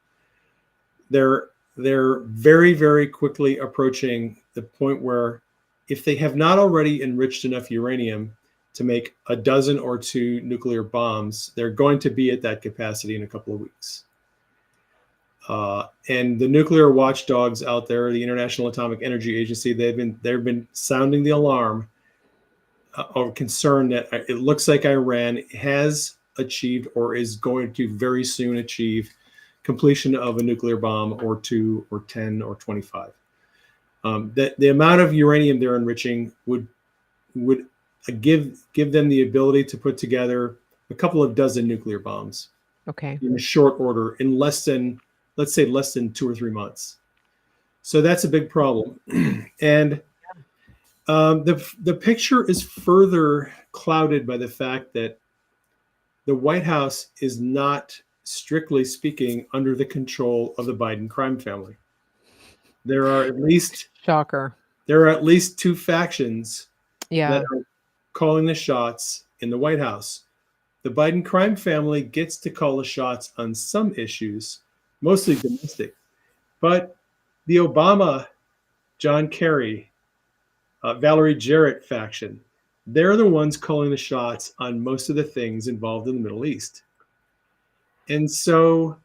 Speaker 2: They're very, very quickly approaching the point where if they have not already enriched enough uranium to make a dozen or two nuclear bombs, they're going to be at that capacity in a couple of weeks. And the nuclear watchdogs out there, the International Atomic Energy Agency, they've been sounding the alarm of concern that it looks like Iran has achieved or is going to very soon achieve completion of a nuclear bomb or 2 or 10 or 25. That the amount of uranium they're enriching would give them the ability to put together a couple of dozen nuclear bombs
Speaker 1: Okay.
Speaker 2: in a short order in less than, let's say, less than 2 or 3 months. So that's a big problem. And the picture is further clouded by the fact that the White House is not, strictly speaking, under the control of the Biden crime family. There are at least
Speaker 1: Shocker.
Speaker 2: 2 factions
Speaker 1: Yeah.
Speaker 2: that are calling the shots in the White House. The Biden crime family gets to call the shots on some issues, mostly domestic, but the Obama, John Kerry, Valerie Jarrett faction, they're the ones calling the shots on most of the things involved in the Middle East. And so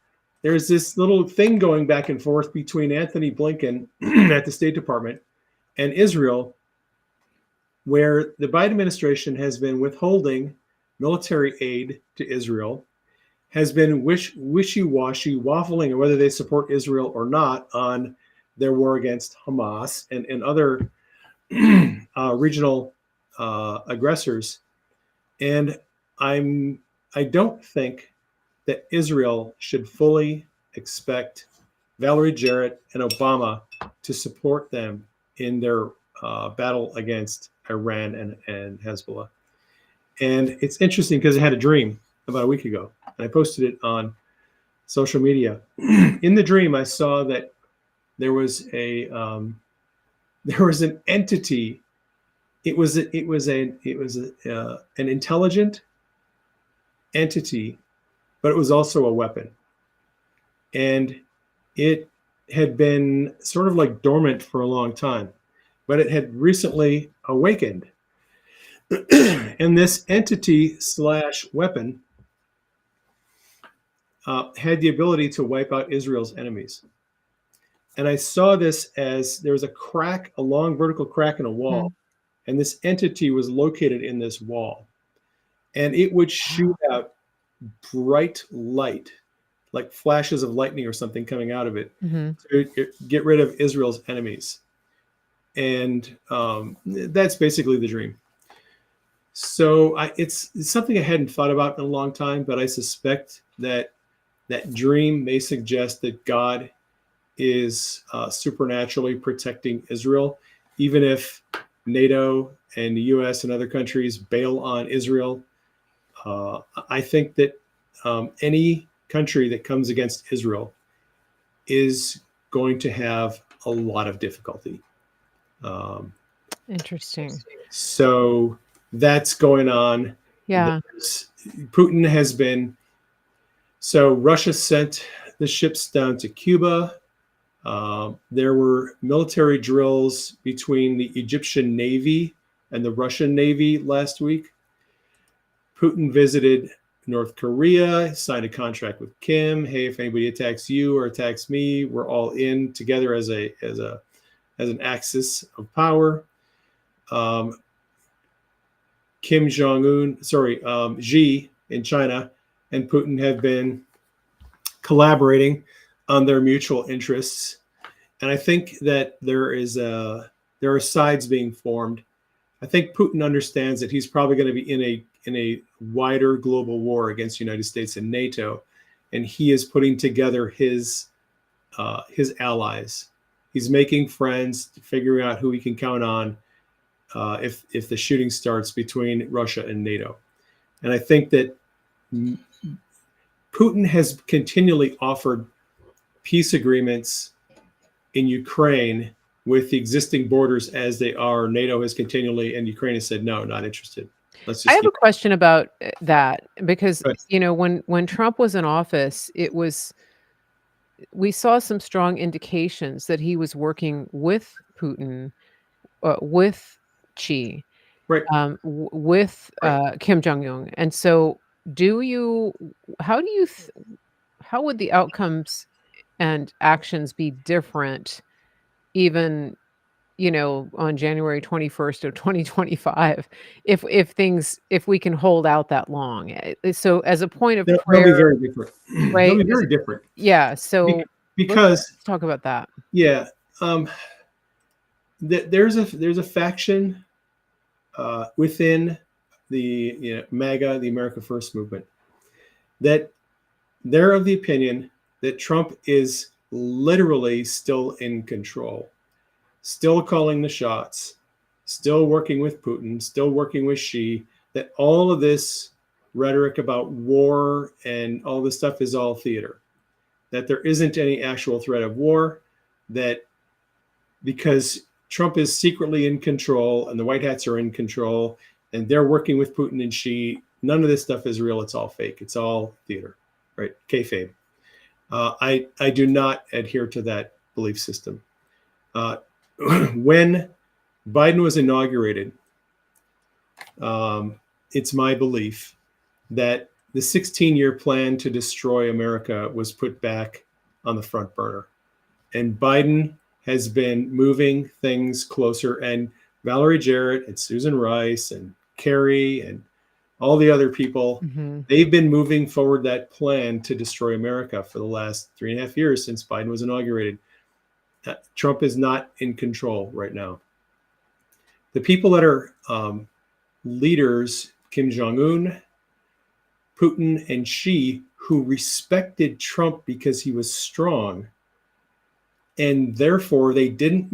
Speaker 2: there's this little thing going back and forth between Anthony Blinken at the State Department and Israel, where the Biden administration has been withholding military aid to Israel, has been wishy-washy, waffling on whether they support Israel or not on their war against Hamas and other regional aggressors. And I don't think that Israel should fully expect Valerie Jarrett and Obama to support them in their battle against Iran and Hezbollah. And it's interesting because I had a dream about a week ago, and I posted it on social media. In the dream, I saw that there was an entity. It was an intelligent entity, but it was also a weapon, and it had been sort of like dormant for a long time, but it had recently awakened. And this entity / weapon had the ability to wipe out Israel's enemies. And I saw this as there was a long vertical crack in a wall, and this entity was located in this wall, and it would shoot out bright light, like flashes of lightning or something coming out of it, to get rid of Israel's enemies. And that's basically the dream. So it's something I hadn't thought about in a long time, but I suspect that that dream may suggest that God is supernaturally protecting Israel, even if NATO and the US and other countries bail on Israel. I think that any country that comes against Israel is going to have a lot of difficulty.
Speaker 1: Interesting.
Speaker 2: So that's going on.
Speaker 1: Yeah.
Speaker 2: Putin has been. So Russia sent the ships down to Cuba. There were military drills between the Egyptian Navy and the Russian Navy last week. Putin visited North Korea, signed a contract with Kim. Hey, if anybody attacks you or attacks me, we're all in together as an axis of power. Kim Jong-un, Xi in China and Putin have been collaborating on their mutual interests. And I think that there are sides being formed. I think Putin understands that he's probably going to be in a wider global war against the United States and NATO, and he is putting together his allies. He's making friends, figuring out who he can count on if the shooting starts between Russia and NATO. And I think that Putin has continually offered peace agreements in Ukraine with the existing borders as they are. NATO has continually, and Ukraine has said, no, not interested. Let's
Speaker 1: I
Speaker 2: just
Speaker 1: have a question about that because,
Speaker 2: Right.
Speaker 1: when Trump was in office, we saw some strong indications that he was working with Putin, with Xi,
Speaker 2: Right.
Speaker 1: with
Speaker 2: Right.
Speaker 1: Kim Jong Un. And so, do you? How do you? How would the outcomes and actions be different, even on January 21st of 2025, if we can hold out that long. So as a point of
Speaker 2: They'll be
Speaker 1: prayer,
Speaker 2: very different. They'll
Speaker 1: right?
Speaker 2: be very different.
Speaker 1: Yeah. So let's
Speaker 2: Because
Speaker 1: talk about that.
Speaker 2: yeah, um, there's a faction within the MAGA, the America First movement, that they're of the opinion that Trump is literally still in control, still calling the shots, still working with Putin, still working with Xi, that all of this rhetoric about war and all this stuff is all theater, that there isn't any actual threat of war, that because Trump is secretly in control and the White Hats are in control and they're working with Putin and Xi, none of this stuff is real. It's all fake. It's all theater, right? Kayfabe. I do not adhere to that belief system. When Biden was inaugurated, it's my belief that the 16-year plan to destroy America was put back on the front burner. And Biden has been moving things closer. And Valerie Jarrett and Susan Rice and Kerry and all the other people, they've been moving forward that plan to destroy America for the last 3.5 years since Biden was inaugurated. Trump is not in control right now. The people that are leaders, Kim Jong-un, Putin, and Xi, who respected Trump because he was strong, and therefore they didn't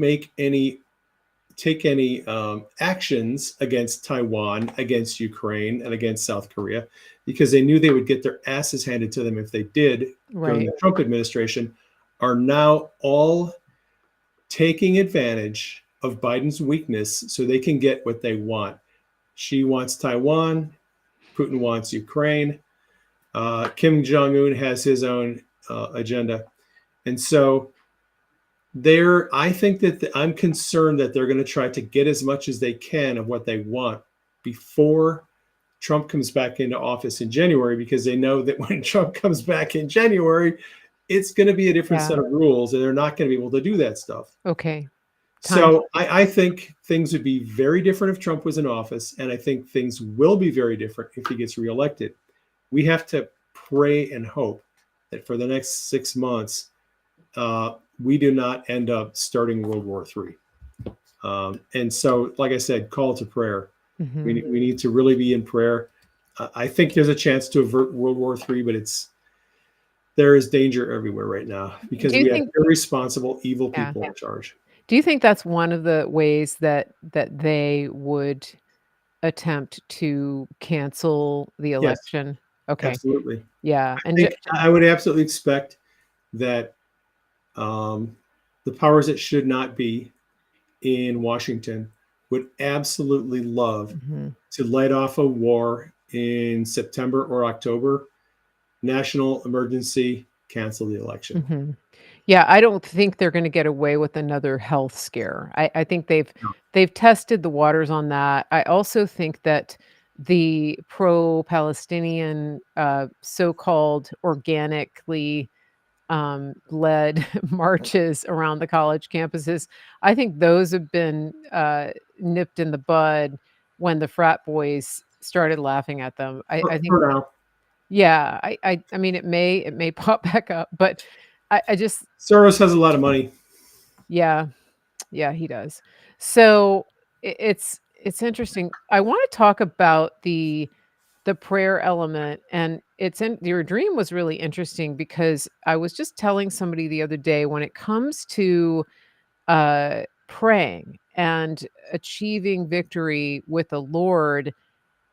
Speaker 2: take any actions against Taiwan, against Ukraine, and against South Korea, because they knew they would get their asses handed to them if they did during the Trump administration, are now all taking advantage of Biden's weakness so they can get what they want. Xi wants Taiwan, Putin wants Ukraine, Kim Jong-un has his own agenda. And so I think that I'm concerned that they're going to try to get as much as they can of what they want before Trump comes back into office in January, because they know that when Trump comes back in January, it's going to be a different set of rules and they're not going to be able to do that stuff.
Speaker 1: Okay.
Speaker 2: So I think things would be very different if Trump was in office. And I think things will be very different if he gets reelected. We have to pray and hope that for the next 6 months, we do not end up starting World War III. And so, like I said, call to prayer. We need to really be in prayer. I think there's a chance to avert World War III, but there is danger everywhere right now because we have irresponsible, evil people in charge.
Speaker 1: Do you think that's one of the ways that they would attempt to cancel the election?
Speaker 2: Yes,
Speaker 1: okay.
Speaker 2: Absolutely.
Speaker 1: Yeah.
Speaker 2: I would absolutely expect that the powers that should not be in Washington would absolutely love to light off a war in September or October, national emergency, cancel the election.
Speaker 1: Yeah, I don't think they're going to get away with another health scare. I think they've tested the waters on that. I also think that the pro-Palestinian so-called organically led marches around the college campuses, I think those have been nipped in the bud when the frat boys started laughing at them. I think,
Speaker 2: for now.
Speaker 1: yeah, I mean, it may pop back up, but I just
Speaker 2: Soros has a lot of money.
Speaker 1: Yeah, he does. So it's interesting. I want to talk about the prayer element, and your dream was really interesting because I was just telling somebody the other day, when it comes to praying and achieving victory with the Lord,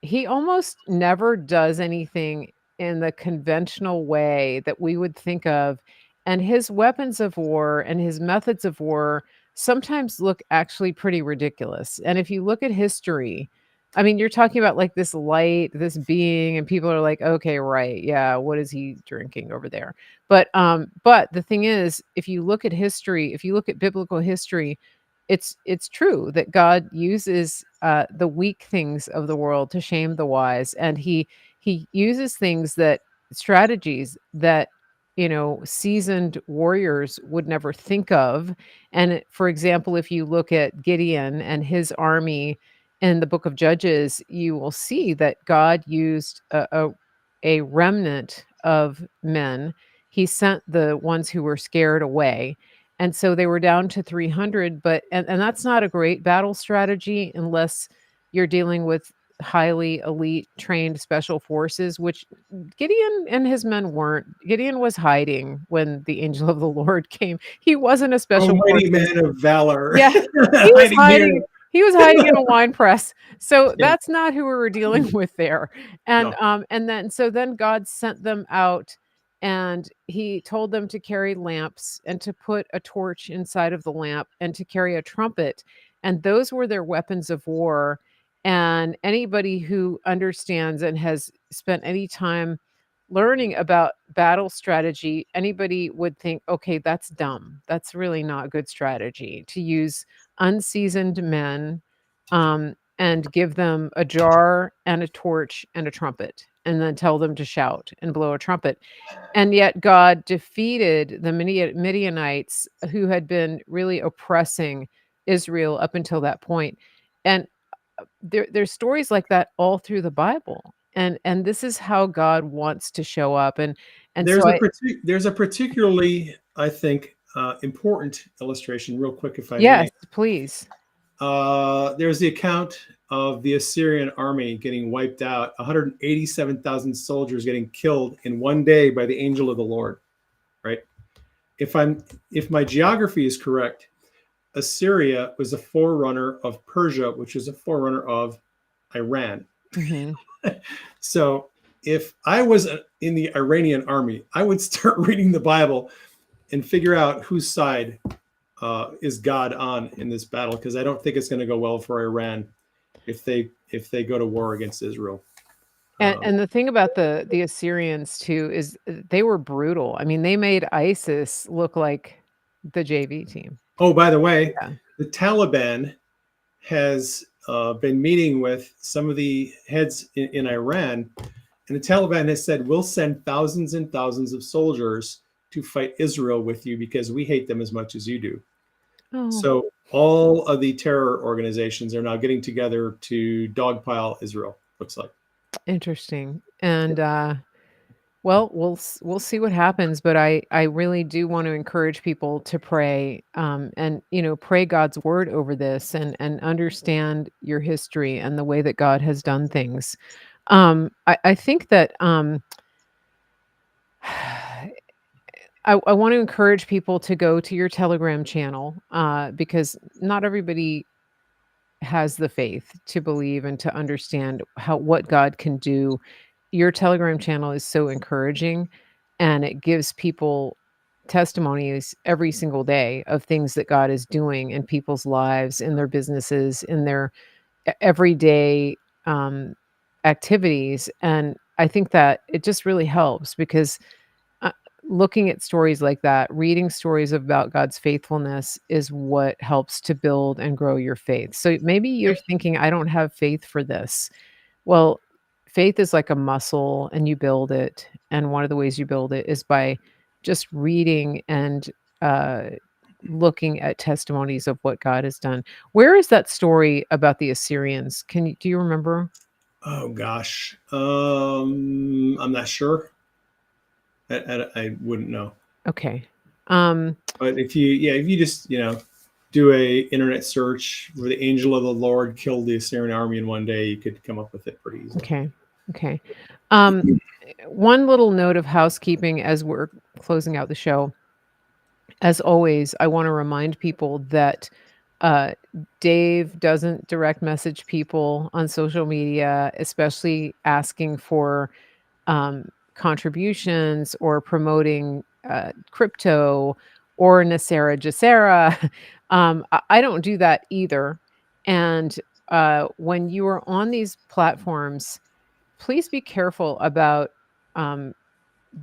Speaker 1: he almost never does anything in the conventional way that we would think of, and his weapons of war and his methods of war sometimes look actually pretty ridiculous. And if you look at history, I mean, you're talking about like this light, this being, and people are like, okay, right, yeah, what is he drinking over there? But the thing is, if you look at history, if you look at biblical history, it's true that God uses the weak things of the world to shame the wise, and he uses strategies that seasoned warriors would never think of. And for example, if you look at Gideon and his army in the book of Judges, you will see that God used a remnant of men. He sent the ones who were scared away. And so they were down to 300, and that's not a great battle strategy unless you're dealing with highly elite trained special forces, which Gideon and his men weren't. Gideon was hiding when the angel of the Lord came. He wasn't a
Speaker 2: Oh,
Speaker 1: special
Speaker 2: mighty
Speaker 1: forces.
Speaker 2: man of valor,
Speaker 1: Yeah, he was
Speaker 2: hiding here.
Speaker 1: hiding. He was hiding in a wine press. So
Speaker 2: Yeah.
Speaker 1: that's not who we were dealing with there.
Speaker 2: No.
Speaker 1: And then God sent them out, and he told them to carry lamps and to put a torch inside of the lamp and to carry a trumpet. And those were their weapons of war. And anybody who understands and has spent any time learning about battle strategy, anybody would think, okay, that's dumb. That's really not good strategy to use unseasoned men, and give them a jar and a torch and a trumpet, and then tell them to shout and blow a trumpet. And yet God defeated the Midianites, who had been really oppressing Israel up until that point. And there's stories like that all through the Bible. And this is how God wants to show up. And so I
Speaker 2: There's a particularly, I think, important illustration, real quick, if I
Speaker 1: yes,
Speaker 2: may.
Speaker 1: please.
Speaker 2: There's the account of the Assyrian army getting wiped out, 187,000 soldiers getting killed in one day by the angel of the Lord. Right? If my geography is correct, Assyria was a forerunner of Persia, which is a forerunner of Iran.
Speaker 1: Mhm.
Speaker 2: So if I was in the Iranian army, I would start reading the Bible and figure out whose side is God on in this battle, because I don't think it's going to go well for Iran if they go to war against Israel.
Speaker 1: And the thing about the Assyrians too is they were brutal. I mean, they made ISIS look like the JV team.
Speaker 2: Oh, by the way,
Speaker 1: Yeah.
Speaker 2: the Taliban has been meeting with some of the heads in Iran, and the Taliban has said, we'll send thousands and thousands of soldiers to fight Israel with you because we hate them as much as you do.
Speaker 1: Oh,
Speaker 2: So all of the terror organizations are now getting together to dogpile Israel, looks like.
Speaker 1: interesting. And well, we'll see what happens, but I really do want to encourage people to pray, and pray God's word over this, and understand your history and the way that God has done things. I think that I want to encourage people to go to your Telegram channel, because not everybody has the faith to believe and to understand what God can do. Your Telegram channel is so encouraging, and it gives people testimonies every single day of things that God is doing in people's lives, in their businesses, in their everyday activities. And I think that it just really helps because uh, looking at stories like that, reading stories about God's faithfulness is what helps to build and grow your faith. So maybe you're thinking, I don't have faith for this. Well, faith is like a muscle and you build it. And one of the ways you build it is by just reading and uh, looking at testimonies of what God has done. Where is that story about the Assyrians? Do you remember?
Speaker 2: Oh gosh, I'm not sure. I wouldn't know.
Speaker 1: Okay. Um,
Speaker 2: But if you just do a internet search where the angel of the Lord killed the Assyrian army in one day, you could come up with it pretty easily.
Speaker 1: okay. Okay. Um, One little note of housekeeping as we're closing out the show. As always, I want to remind people that uh, Dave doesn't direct message people on social media, especially asking for contributions or promoting crypto or Nasera Jacera. I don't do that either. And when you are on these platforms, please be careful about um,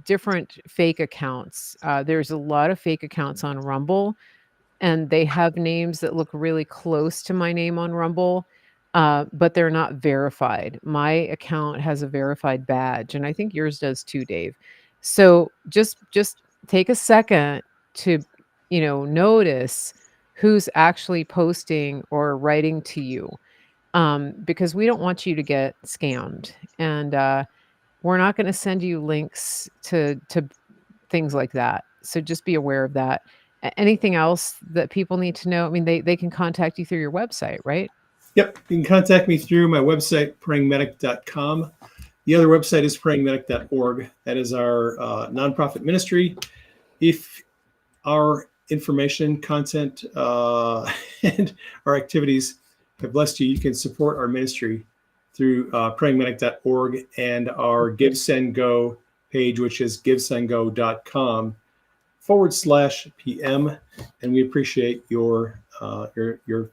Speaker 1: different fake accounts. There's a lot of fake accounts on Rumble, and they have names that look really close to my name on Rumble, but they're not verified. My account has a verified badge, and I think yours does too, Dave. So just take a second to, notice who's actually posting or writing to you, because we don't want you to get scammed, and we're not going to send you links to things like that. So just be aware of that. Anything else that people need to know? I mean, they can contact you through your website, right?
Speaker 2: Yep. You can contact me through my website, prayingmedic.com. The other website is prayingmedic.org. That is our nonprofit ministry. If our information, content, and our activities have blessed you, you can support our ministry through prayingmedic.org and our Give Send Go page, which is givesendgo.com/PM. And we appreciate your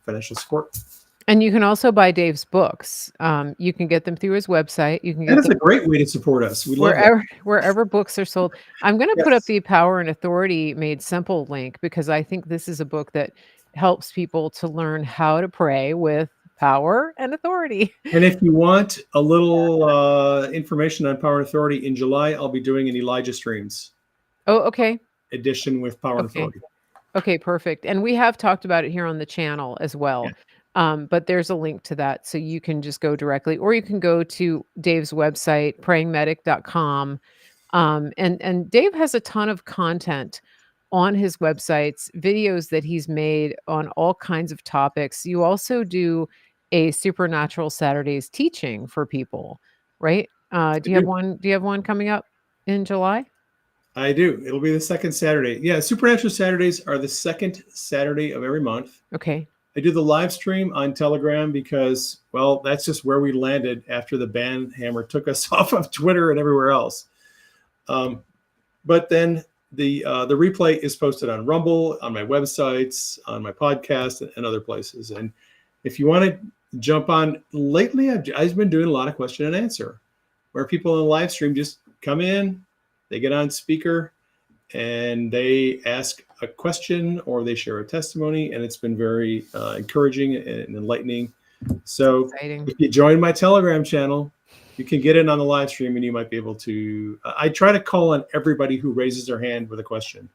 Speaker 2: financial support.
Speaker 1: And you can also buy Dave's books. You can get them through his website. You can
Speaker 2: That
Speaker 1: get
Speaker 2: is
Speaker 1: them
Speaker 2: a great way to support us. We love that.
Speaker 1: wherever books are sold. I'm going to put up
Speaker 2: Yes.
Speaker 1: the Power and Authority Made Simple link because I think this is a book that helps people to learn how to pray with power and authority.
Speaker 2: And if you want a little information on Power and Authority, in July, I'll be doing an Elijah Streams
Speaker 1: Oh, okay.
Speaker 2: edition with Power and
Speaker 1: Okay.
Speaker 2: Authority.
Speaker 1: Okay, perfect. And we have talked about it here on the channel as
Speaker 2: Yeah.
Speaker 1: well. But there's a link to that. So you can just go directly, or you can go to Dave's website, prayingmedic.com. And Dave has a ton of content on his websites, videos that he's made on all kinds of topics. You also do a Supernatural Saturdays teaching for people, right?
Speaker 2: I do.
Speaker 1: Do you have one coming up in July?
Speaker 2: I do. It'll be the second Saturday. Yeah, Supernatural Saturdays are the second Saturday of every month.
Speaker 1: Okay.
Speaker 2: I do the live stream on Telegram because, well, that's just where we landed after the ban hammer took us off of Twitter and everywhere else. But then the replay is posted on Rumble, on my websites, on my podcast, and other places. And if you want to jump on, lately I've been doing a lot of question and answer, where people in the live stream just come in, they get on speaker, and they ask a question or they share a testimony, and it's been very encouraging and enlightening. So
Speaker 1: Exciting.
Speaker 2: if you join my Telegram channel, you can get in on the live stream and you might be able to. I try to call on everybody who raises their hand with a question.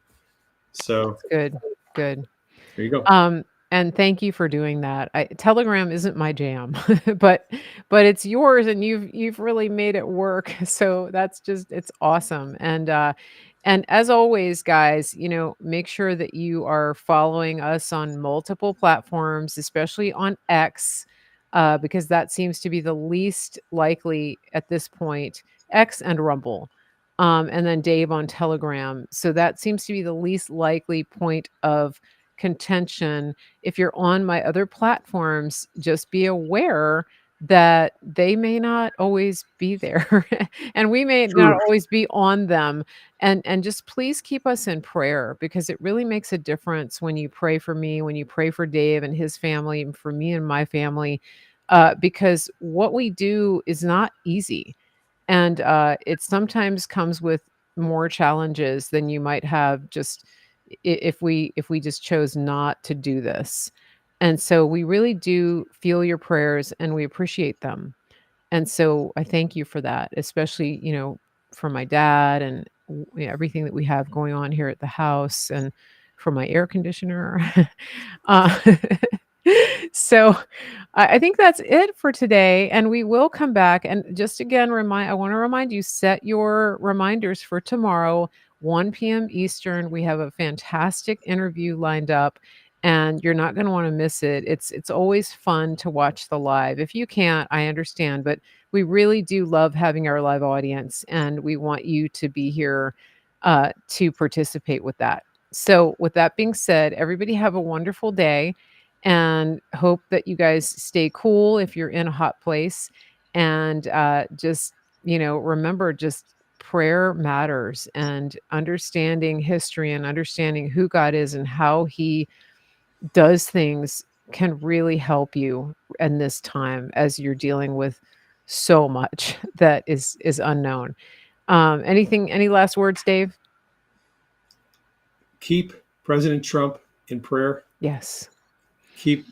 Speaker 2: So
Speaker 1: Good. Good.
Speaker 2: there you go.
Speaker 1: And thank you for doing that. Telegram isn't my jam, but it's yours, and you've really made it work. So that's just it's awesome. And as always, guys, make sure that you are following us on multiple platforms, especially on X, because that seems to be the least likely at this point. X and Rumble. And then Dave on Telegram. So that seems to be the least likely point of contention. If you're on my other platforms, just be aware that they may not always be there and we may not
Speaker 2: True.
Speaker 1: always be on them, and just please keep us in prayer because it really makes a difference when you pray for me, when you pray for Dave and his family, and for me and my family, because what we do is not easy, and it sometimes comes with more challenges than you might have just if we just chose not to do this. And so we really do feel your prayers and we appreciate them. And so I thank you for that, especially, for my dad and everything that we have going on here at the house, and for my air conditioner. uh, so I think that's it for today. And we will come back and just again I want to remind you, set your reminders for tomorrow, 1 p.m. Eastern. We have a fantastic interview lined up and you're not going to want to miss it. It's always fun to watch the live. If you can't, I understand, but we really do love having our live audience and we want you to be here to participate with that. So with that being said, everybody have a wonderful day and hope that you guys stay cool if you're in a hot place, and just remember, just prayer matters, and understanding history and understanding who God is and how he does things can really help you in this time as you're dealing with so much that is unknown. Any last words, Dave?
Speaker 2: Keep President Trump in prayer.
Speaker 1: Yes.
Speaker 2: Keep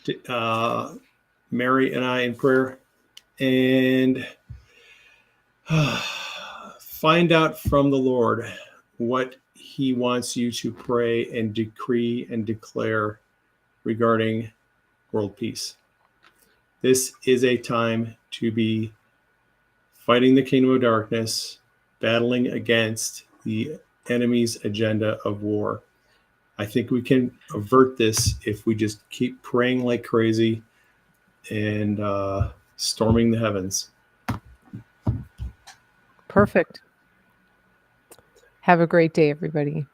Speaker 2: Mary and I in prayer. And find out from the Lord what he wants you to pray and decree and declare regarding world peace. This is a time to be fighting the kingdom of darkness, battling against the enemy's agenda of war. I think we can avert this if we just keep praying like crazy and storming the heavens.
Speaker 1: Perfect. Have a great day, everybody.